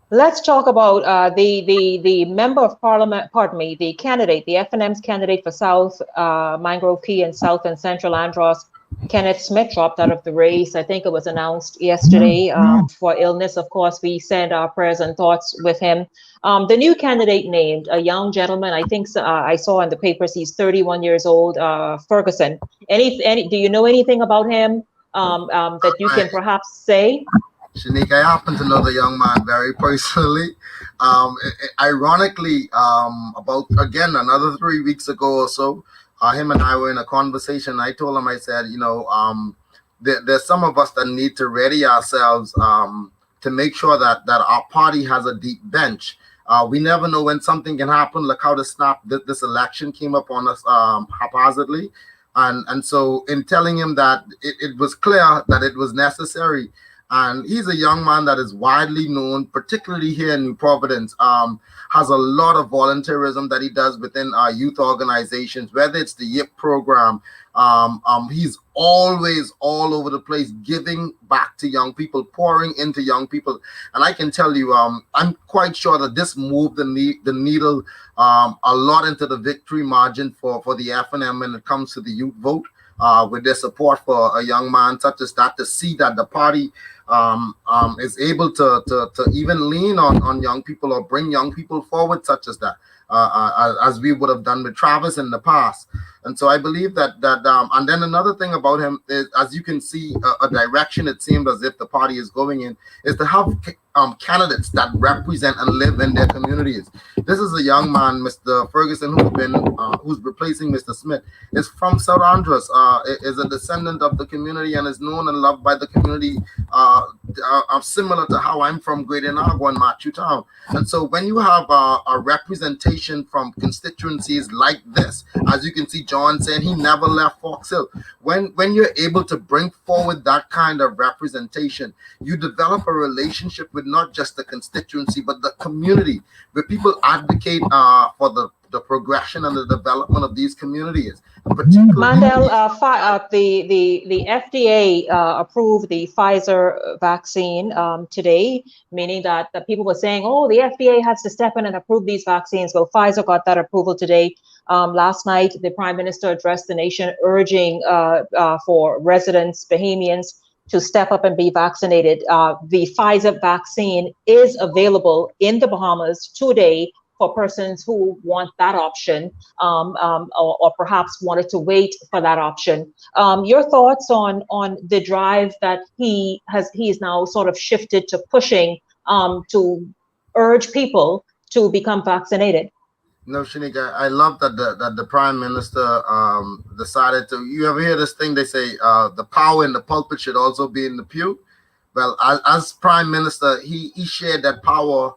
Let's talk about the member of parliament, the candidate, the FNM's candidate for South Mangrove Key and South and Central Andros, Kenneth Smith, dropped out of the race. I think it was announced yesterday for illness. Of course, we send our prayers and thoughts with him. The new candidate named, a young gentleman, I think I saw in the papers, he's 31 years old, Ferguson. Do you know anything about him that you can perhaps say? Shanique, I happen to know the young man very personally. Ironically, about, again, another 3 weeks ago or so, him and I were in a conversation. I told him, I said, there's some of us that need to ready ourselves to make sure that our party has a deep bench. We never know when something can happen, like how this election came up on us haphazardly. And so in telling him that it was clear that it was necessary, and he's a young man that is widely known, particularly here in New Providence, has a lot of volunteerism that he does within our youth organizations, whether it's the YIP program. He's always all over the place, giving back to young people, pouring into young people. And I can tell you, I'm quite sure that this moved the needle a lot into the victory margin for the FNM when it comes to the youth vote, with their support for a young man such as that, to see that the party is able to even lean on young people or bring young people forward such as that, as we would have done with Travis in the past. And so I believe that and then another thing about him is, as you can see, a direction it seems as if the party is going in is to have candidates that represent and live in their communities. This is a young man, Mr. Ferguson, who's replacing Mr. Smith, is from South Andros, is a descendant of the community and is known and loved by the community, similar to how I'm from Greater Nagua and Matthew Town. And so when you have a representation from constituencies like this, as you can see, John saying he never left Fox Hill. When you're able to bring forward that kind of representation, you develop a relationship with not just the constituency, but the community, where people advocate for the progression and the development of these communities. Mandel, the FDA approved the Pfizer vaccine today, meaning that the people were saying, oh, the FDA has to step in and approve these vaccines. Well, Pfizer got that approval today. Last night, the Prime Minister addressed the nation, urging for residents, Bahamians, to step up and be vaccinated. The Pfizer vaccine is available in the Bahamas today for persons who want that option, or perhaps wanted to wait for that option. Your thoughts on the drive that he's now sort of shifted to pushing to urge people to become vaccinated? No, Shanika, I love that the Prime Minister decided to. You ever hear this thing? They say the power in the pulpit should also be in the pew. Well, as Prime Minister, he shared that power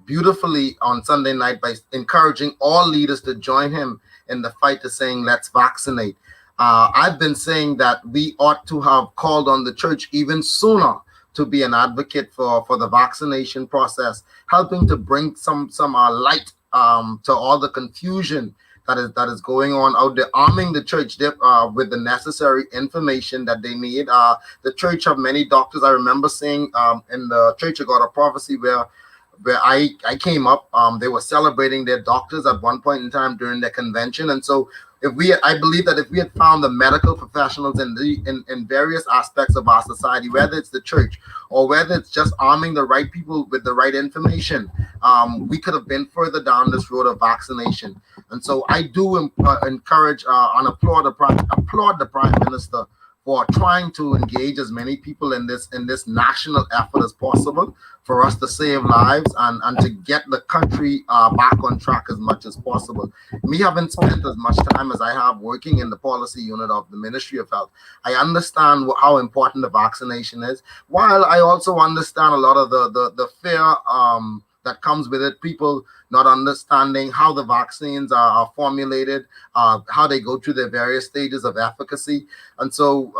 beautifully on Sunday night by encouraging all leaders to join him in the fight to saying, let's vaccinate. I've been saying that we ought to have called on the church even sooner to be an advocate for the vaccination process, helping to bring some light to all the confusion that is going on out there, arming the church with the necessary information that they need. The church have many doctors. I remember saying in the Church of God of Prophecy where I came up, they were celebrating their doctors at one point in time during their convention. And so I believe that if we had found the medical professionals in various aspects of our society, whether it's the church or whether it's just arming the right people with the right information, we could have been further down this road of vaccination. And so I do encourage and applaud the Prime Minister for trying to engage as many people in this national effort as possible for us to save lives and to get the country back on track as much as possible. Me having spent as much time as I have working in the policy unit of the Ministry of Health, I understand how important the vaccination is, while I also understand a lot of the fear that comes with it, people not understanding how the vaccines are formulated, how they go through their various stages of efficacy. And so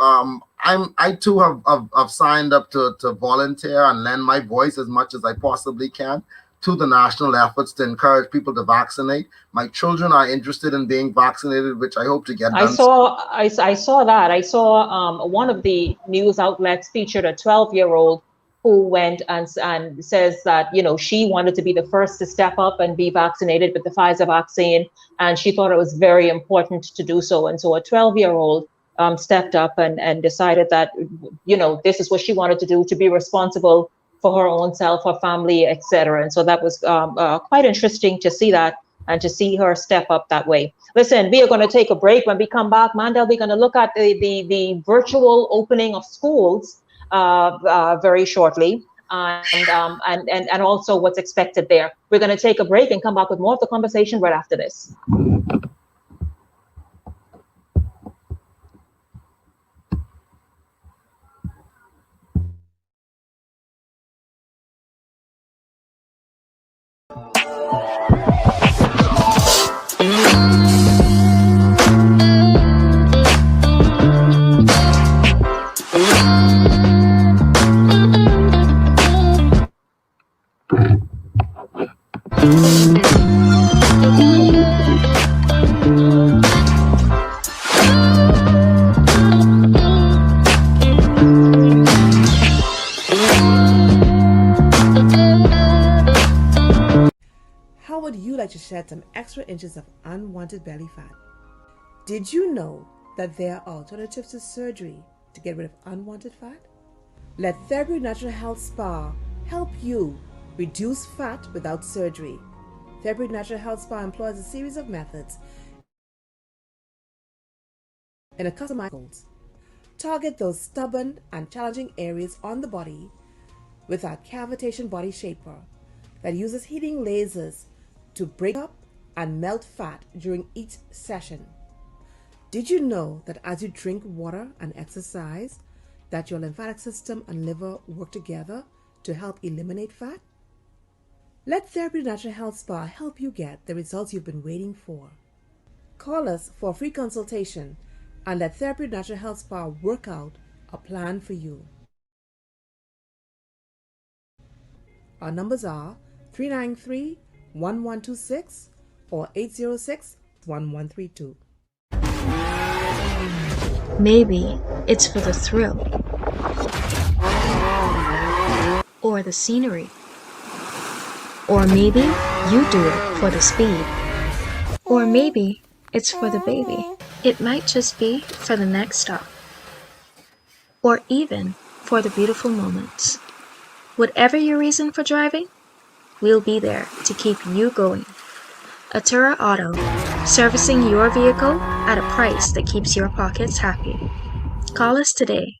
I too have signed up to volunteer and lend my voice as much as I possibly can to the national efforts to encourage people to vaccinate. My children are interested in being vaccinated, which I hope to get done. I saw that. I saw one of the news outlets featured a 12-year-old who went and says that, she wanted to be the first to step up and be vaccinated with the Pfizer vaccine, and she thought it was very important to do so. And so a 12-year-old stepped up and decided that, this is what she wanted to do, to be responsible for her own self, her family, etc. And so that was quite interesting to see that and to see her step up that way. Listen, we are going to take a break. When we come back, Mandel, we're going to look at the virtual opening of schools very shortly, and also what's expected there. We're going to take a break and come back with more of the conversation right after this. shed some extra inches of unwanted belly fat. Did you know that there are alternatives to surgery to get rid of unwanted fat? Let Therapy Natural Health Spa help you reduce fat without surgery. Therapy Natural Health Spa employs a series of methods in a customized goals. Target those stubborn and challenging areas on the body with our cavitation body shaper that uses heating lasers to break up and melt fat during each session. Did you know that as you drink water and exercise, that your lymphatic system and liver work together to help eliminate fat? Let Therapy Natural Health Spa help you get the results you've been waiting for. Call us for a free consultation and let Therapy Natural Health Spa work out a plan for you. Our numbers are 393-1126 or 806-1132. Maybe it's for the thrill, or the scenery, or maybe you do it for the speed, or maybe it's for the baby. It might just be for the next stop, or even for the beautiful moments. Whatever your reason for driving, we'll be there to keep you going. Atura Auto, servicing your vehicle at a price that keeps your pockets happy. Call us today.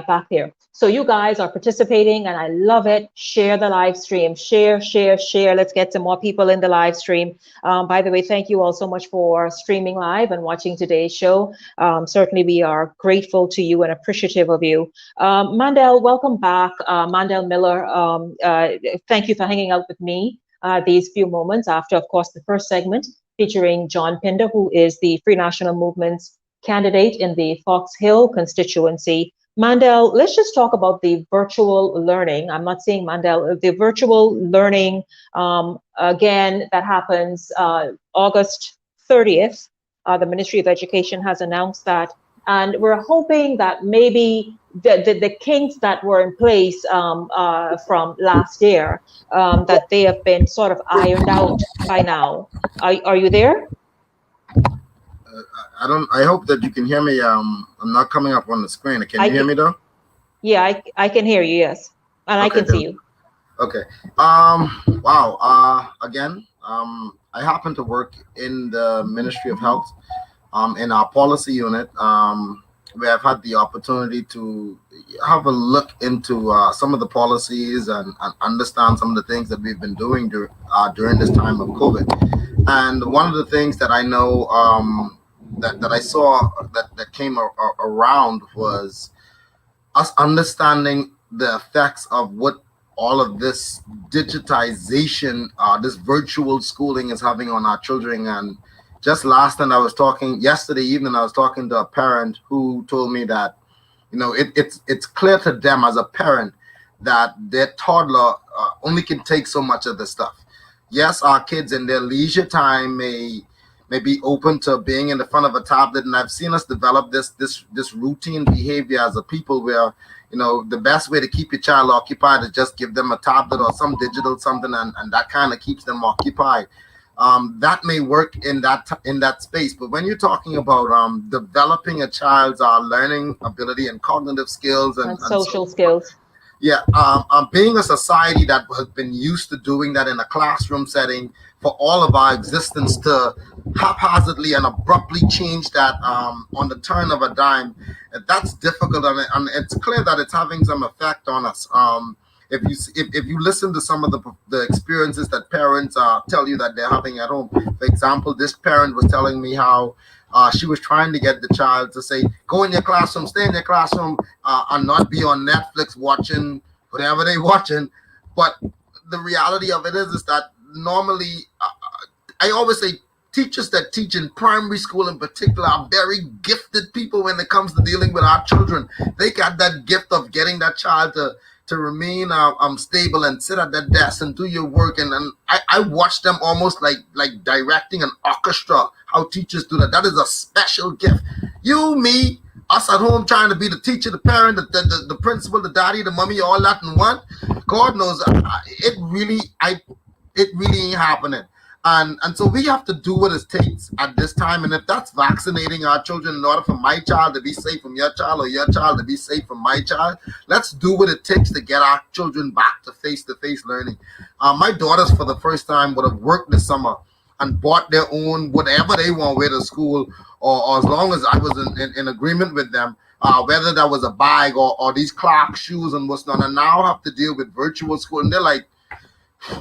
Back there. So you guys are participating and I love it. Share the live stream. Share. Let's get some more people in the live stream. By the way, thank you all so much for streaming live and watching today's show. Certainly we are grateful to you and appreciative of you. Mandel, welcome back. Mandel Miller, thank you for hanging out with me these few moments after, of course, the first segment featuring John Pinder, who is the Free National Movement's candidate in the Fox Hill constituency. Mandel, let's just talk about the virtual learning. I'm not saying Mandel, the virtual learning, again, that happens August 30th. The Ministry of Education has announced that. And we're hoping that maybe the kinks that were in place from last year, that they have been sort of ironed out by now. Are you there? I hope that you can hear me. I'm not coming up on the screen. Can you hear me though? Yeah, I can hear you. Yes, and okay, I can see you. Okay. Wow. Again, I happen to work in the Ministry of Health, in our policy unit, where I've had the opportunity to have a look into some of the policies and understand some of the things that we've been doing during this time of COVID. And one of the things that I know that I saw that came around was us understanding the effects of what all of this digitization, this virtual schooling is having on our children. And just yesterday evening, I was talking to a parent who told me that, it's clear to them as a parent that their toddler only can take so much of the stuff. Yes, our kids in their leisure time may be open to being in the front of a tablet, and I've seen us develop this routine behavior as a people where, the best way to keep your child occupied is just give them a tablet or some digital something, and that kind of keeps them occupied. That may work in that space, but when you're talking about developing a child's learning ability and cognitive skills and social skills. Yeah, being a society that has been used to doing that in a classroom setting for all of our existence to haphazardly and abruptly change that on the turn of a dime, that's difficult, and it's clear that it's having some effect on us. If you listen to some of the experiences that parents tell you that they're having at home, for example, this parent was telling me how she was trying to get the child to say, go in your classroom, stay in your classroom, and not be on Netflix watching whatever they're watching. But the reality of it is that normally, I always say teachers that teach in primary school in particular are very gifted people when it comes to dealing with our children. They got that gift of getting that child to to remain stable and sit at their desk and do your work. And I watch them almost like directing an orchestra, how teachers do that. That is a special gift. You, me, us at home trying to be the teacher, the parent, the principal, the daddy, the mommy, all that in one. God knows it really ain't happening. And so we have to do what it takes at this time. And if that's vaccinating our children in order for my child to be safe from your child or your child to be safe from my child, let's do what it takes to get our children back to face-to-face learning. My daughters, for the first time, would have worked this summer and bought their own whatever they want to wear to school, or as long as I was in agreement with them, whether that was a bag or these Clark shoes and what's not. And now have to deal with virtual school. And they're like,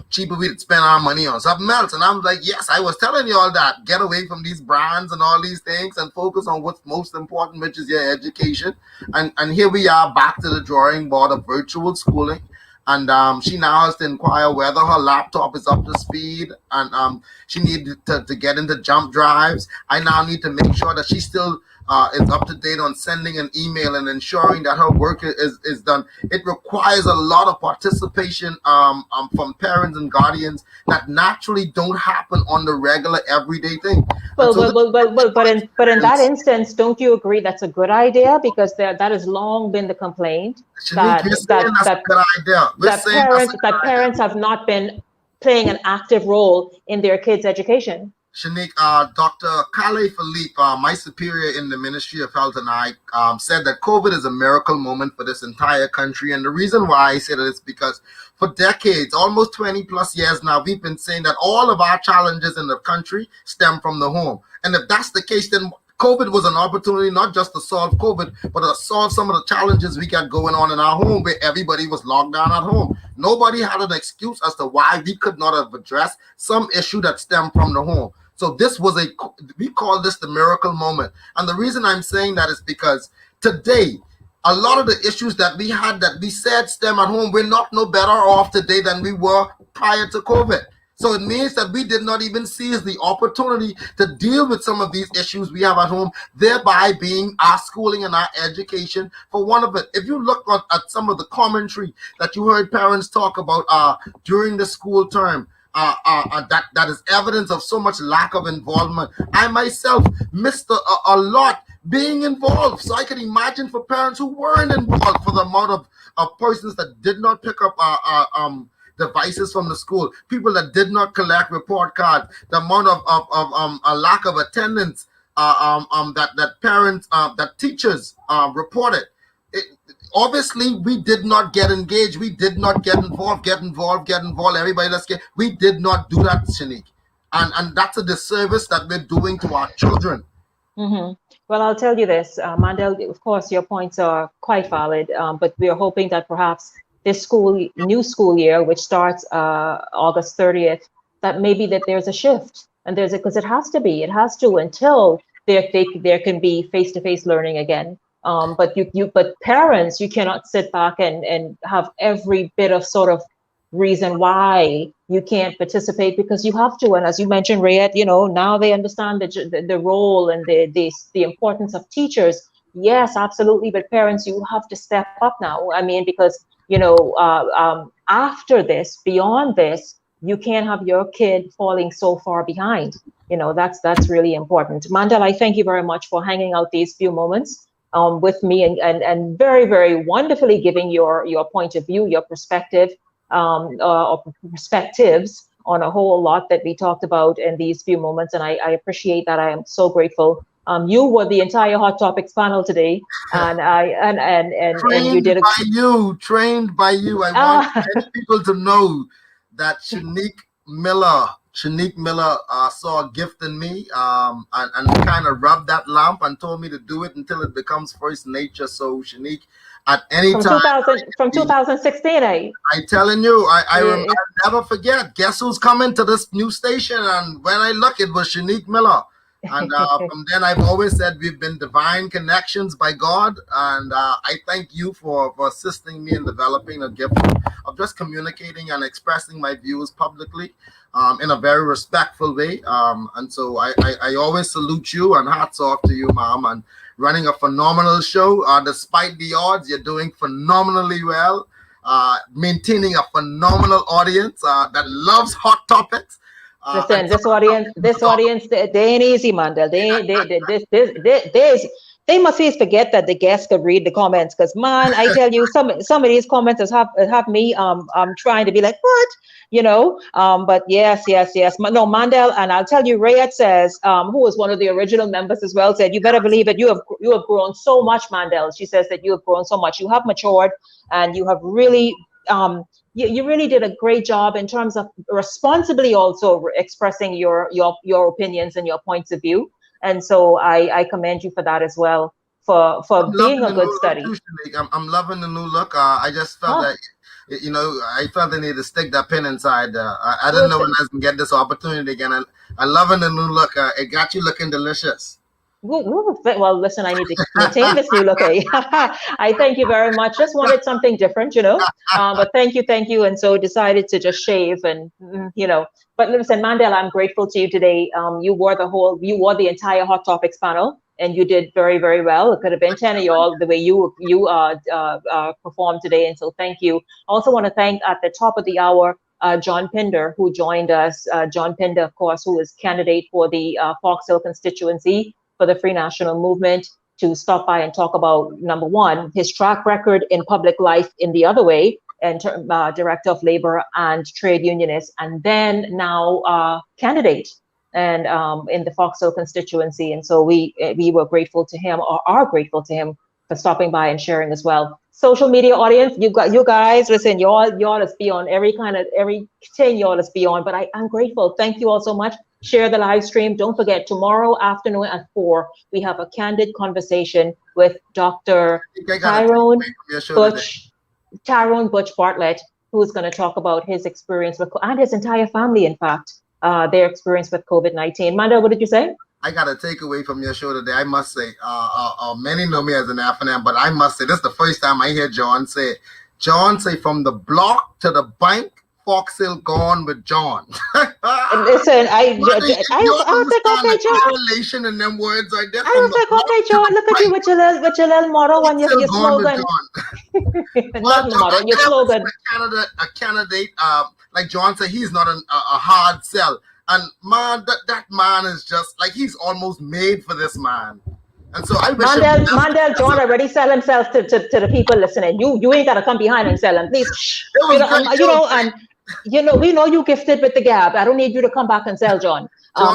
cheaper we'd spend our money on something else. And I'm like, yes, I was telling you all that. Get away from these brands and all these things and focus on what's most important, which is your education. And here we are back to the drawing board of virtual schooling. And she now has to inquire whether her laptop is up to speed, and she needed to get into jump drives. I now need to make sure that she still is up to date on sending an email and ensuring that her work is done. It requires a lot of participation from parents and guardians that naturally don't happen on the regular everyday thing. But in that instance, don't you agree that's a good idea? Because that has long been the complaint that parents have not been playing an active role in their kids' education. Shanique, Dr. Kale Philippe, my superior in the Ministry of Health, and I said that COVID is a miracle moment for this entire country. And the reason why I say that is because for decades, almost 20 plus years now, we've been saying that all of our challenges in the country stem from the home. And if that's the case, then COVID was an opportunity not just to solve COVID, but to solve some of the challenges we got going on in our home, where everybody was locked down at home. Nobody had an excuse as to why we could not have addressed some issue that stemmed from the home. So this was we call this the miracle moment. And the reason I'm saying that is because today, a lot of the issues that we had that we said stem at home, we're not no better off today than we were prior to COVID. So it means that we did not even seize the opportunity to deal with some of these issues we have at home, thereby being our schooling and our education for one of it. If you look at some of the commentary that you heard parents talk about during the school term, that is evidence of so much lack of involvement. I myself missed a lot being involved. So I can imagine for parents who weren't involved, for the amount of persons that did not pick up devices from the school, people that did not collect report cards, the amount of a lack of attendance that parents, that teachers reported. Obviously, we did not get engaged. We did not get involved. Everybody, we did not do that, Shanique. And that's a disservice that we're doing to our children. Mm-hmm. Well, I'll tell you this, Mandel, of course, your points are quite valid, but we are hoping that perhaps this new school year, which starts August 30th, that maybe that there's a shift. And because it has to until there can be face-to-face learning again. But parents, you cannot sit back and have every bit of sort of reason why you can't participate, because you have to. And as you mentioned, Rayette, now they understand the role and the importance of teachers. Yes, absolutely. But parents, you have to step up now. I mean, because, after this, beyond this, you can't have your kid falling so far behind. That's really important. Mandel, I thank you very much for hanging out these few moments with me and very, very wonderfully giving your point of view, your perspective, or perspectives on a whole lot that we talked about in these few moments. And I appreciate that. I am so grateful. You were the entire Hot Topics panel today, and you did trained by you. I want people to know that Shanique Miller saw a gift in me, and kind of rubbed that lamp and told me to do it until it becomes first nature. So Shanique, at any time from 2016, I'm telling you, I'll never forget. Guess who's coming to this new station? And when I look, it was Shanique Miller. And from then, I've always said we've been divine connections by God. And I thank you for assisting me in developing a gift of just communicating and expressing my views publicly in a very respectful way. And so I always salute you, and hats off to you, Mom, and running a phenomenal show. Despite the odds, you're doing phenomenally well. maintaining a phenomenal audience that loves hot topics. Listen, this audience, they ain't easy, Mandel. They must forget that the guests could read the comments, because man, I tell you, some of these comments have me trying to be like, what, you know? But yes. No, Mandel, and I'll tell you, Rayette says, who was one of the original members as well, said, you better believe it. You have grown so much, Mandel. She says that you have grown so much. You have matured, and you have really you really did a great job in terms of responsibly also expressing your opinions and your points of view. And so I commend you for that as well, for being a good study. I'm loving the new look. I just felt that, you know, I felt the need to stick that pin inside. I didn't know when I was going to get this opportunity again. I'm loving the new look. It got you looking delicious. Well, listen, I need to maintain this new look. I thank you very much. Just wanted something different, you know. But thank you, and so decided to just shave, and you know. But listen, Mandel, I'm grateful to you today. You wore the entire Hot Topics panel, and you did very, very well. It could have been 10 of y'all the way you performed today, and so thank you. Also want to thank at the top of the hour John Pinder, who joined us. John Pinder, of course, who is candidate for the Fox Hill constituency for the Free National Movement, to stop by and talk about, number one, his track record in public life in the other way, and Director of Labor and Trade Unionist, and then now candidate and in the Fox Hill constituency. And so we were grateful to him, or are grateful to him, for stopping by and sharing as well. Social media audience, you guys, listen, y'all is beyond everything y'all is beyond, but I'm grateful. Thank you all so much. Share the live stream. Don't forget, tomorrow afternoon at 4, we have a candid conversation with Dr. Tyrone Butch Bartlett, who's going to talk about his experience with, and his entire family, in fact, their experience with COVID-19. Manda, what did you say? I got a takeaway from your show today. I must say, many know me as an FNM, but I must say, this is the first time I hear John say, from the block to the bank, Fox Hill gone with John. Listen, I was like, okay, John. Correlation in them words right there. I was like, okay, John, look at you with your little motto and your slogan. Not the motto, your slogan. A candidate, like John said, he's not a hard sell. And man, that man is just like, he's almost made for this man. And so I wish Mandel John already sell himself to the people listening. You ain't gotta come behind and sell him, please. We know you gifted with the gab. I don't need you to come back and sell, John.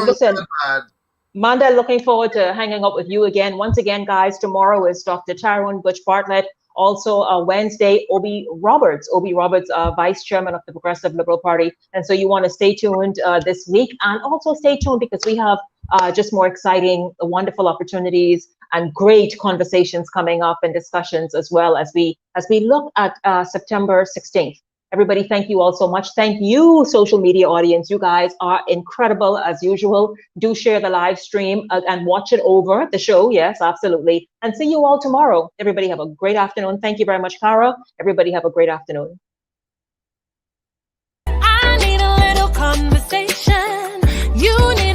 Listen, Mandel, looking forward to hanging out with you again. Once again, guys, tomorrow is Dr. Tyrone Butch Bartlett. Also, Wednesday, Obi Roberts, Vice Chairman of the Progressive Liberal Party. And so you want to stay tuned this week, and also stay tuned because we have just more exciting, wonderful opportunities and great conversations coming up and discussions as well as we look at September 16th. Everybody, thank you all so much. Thank you, social media audience. You guys are incredible as usual. Do share the live stream and watch it over the show. Yes, absolutely. And see you all tomorrow. Everybody have a great afternoon. Thank you very much, Cara. Everybody have a great afternoon. I need a little conversation. You need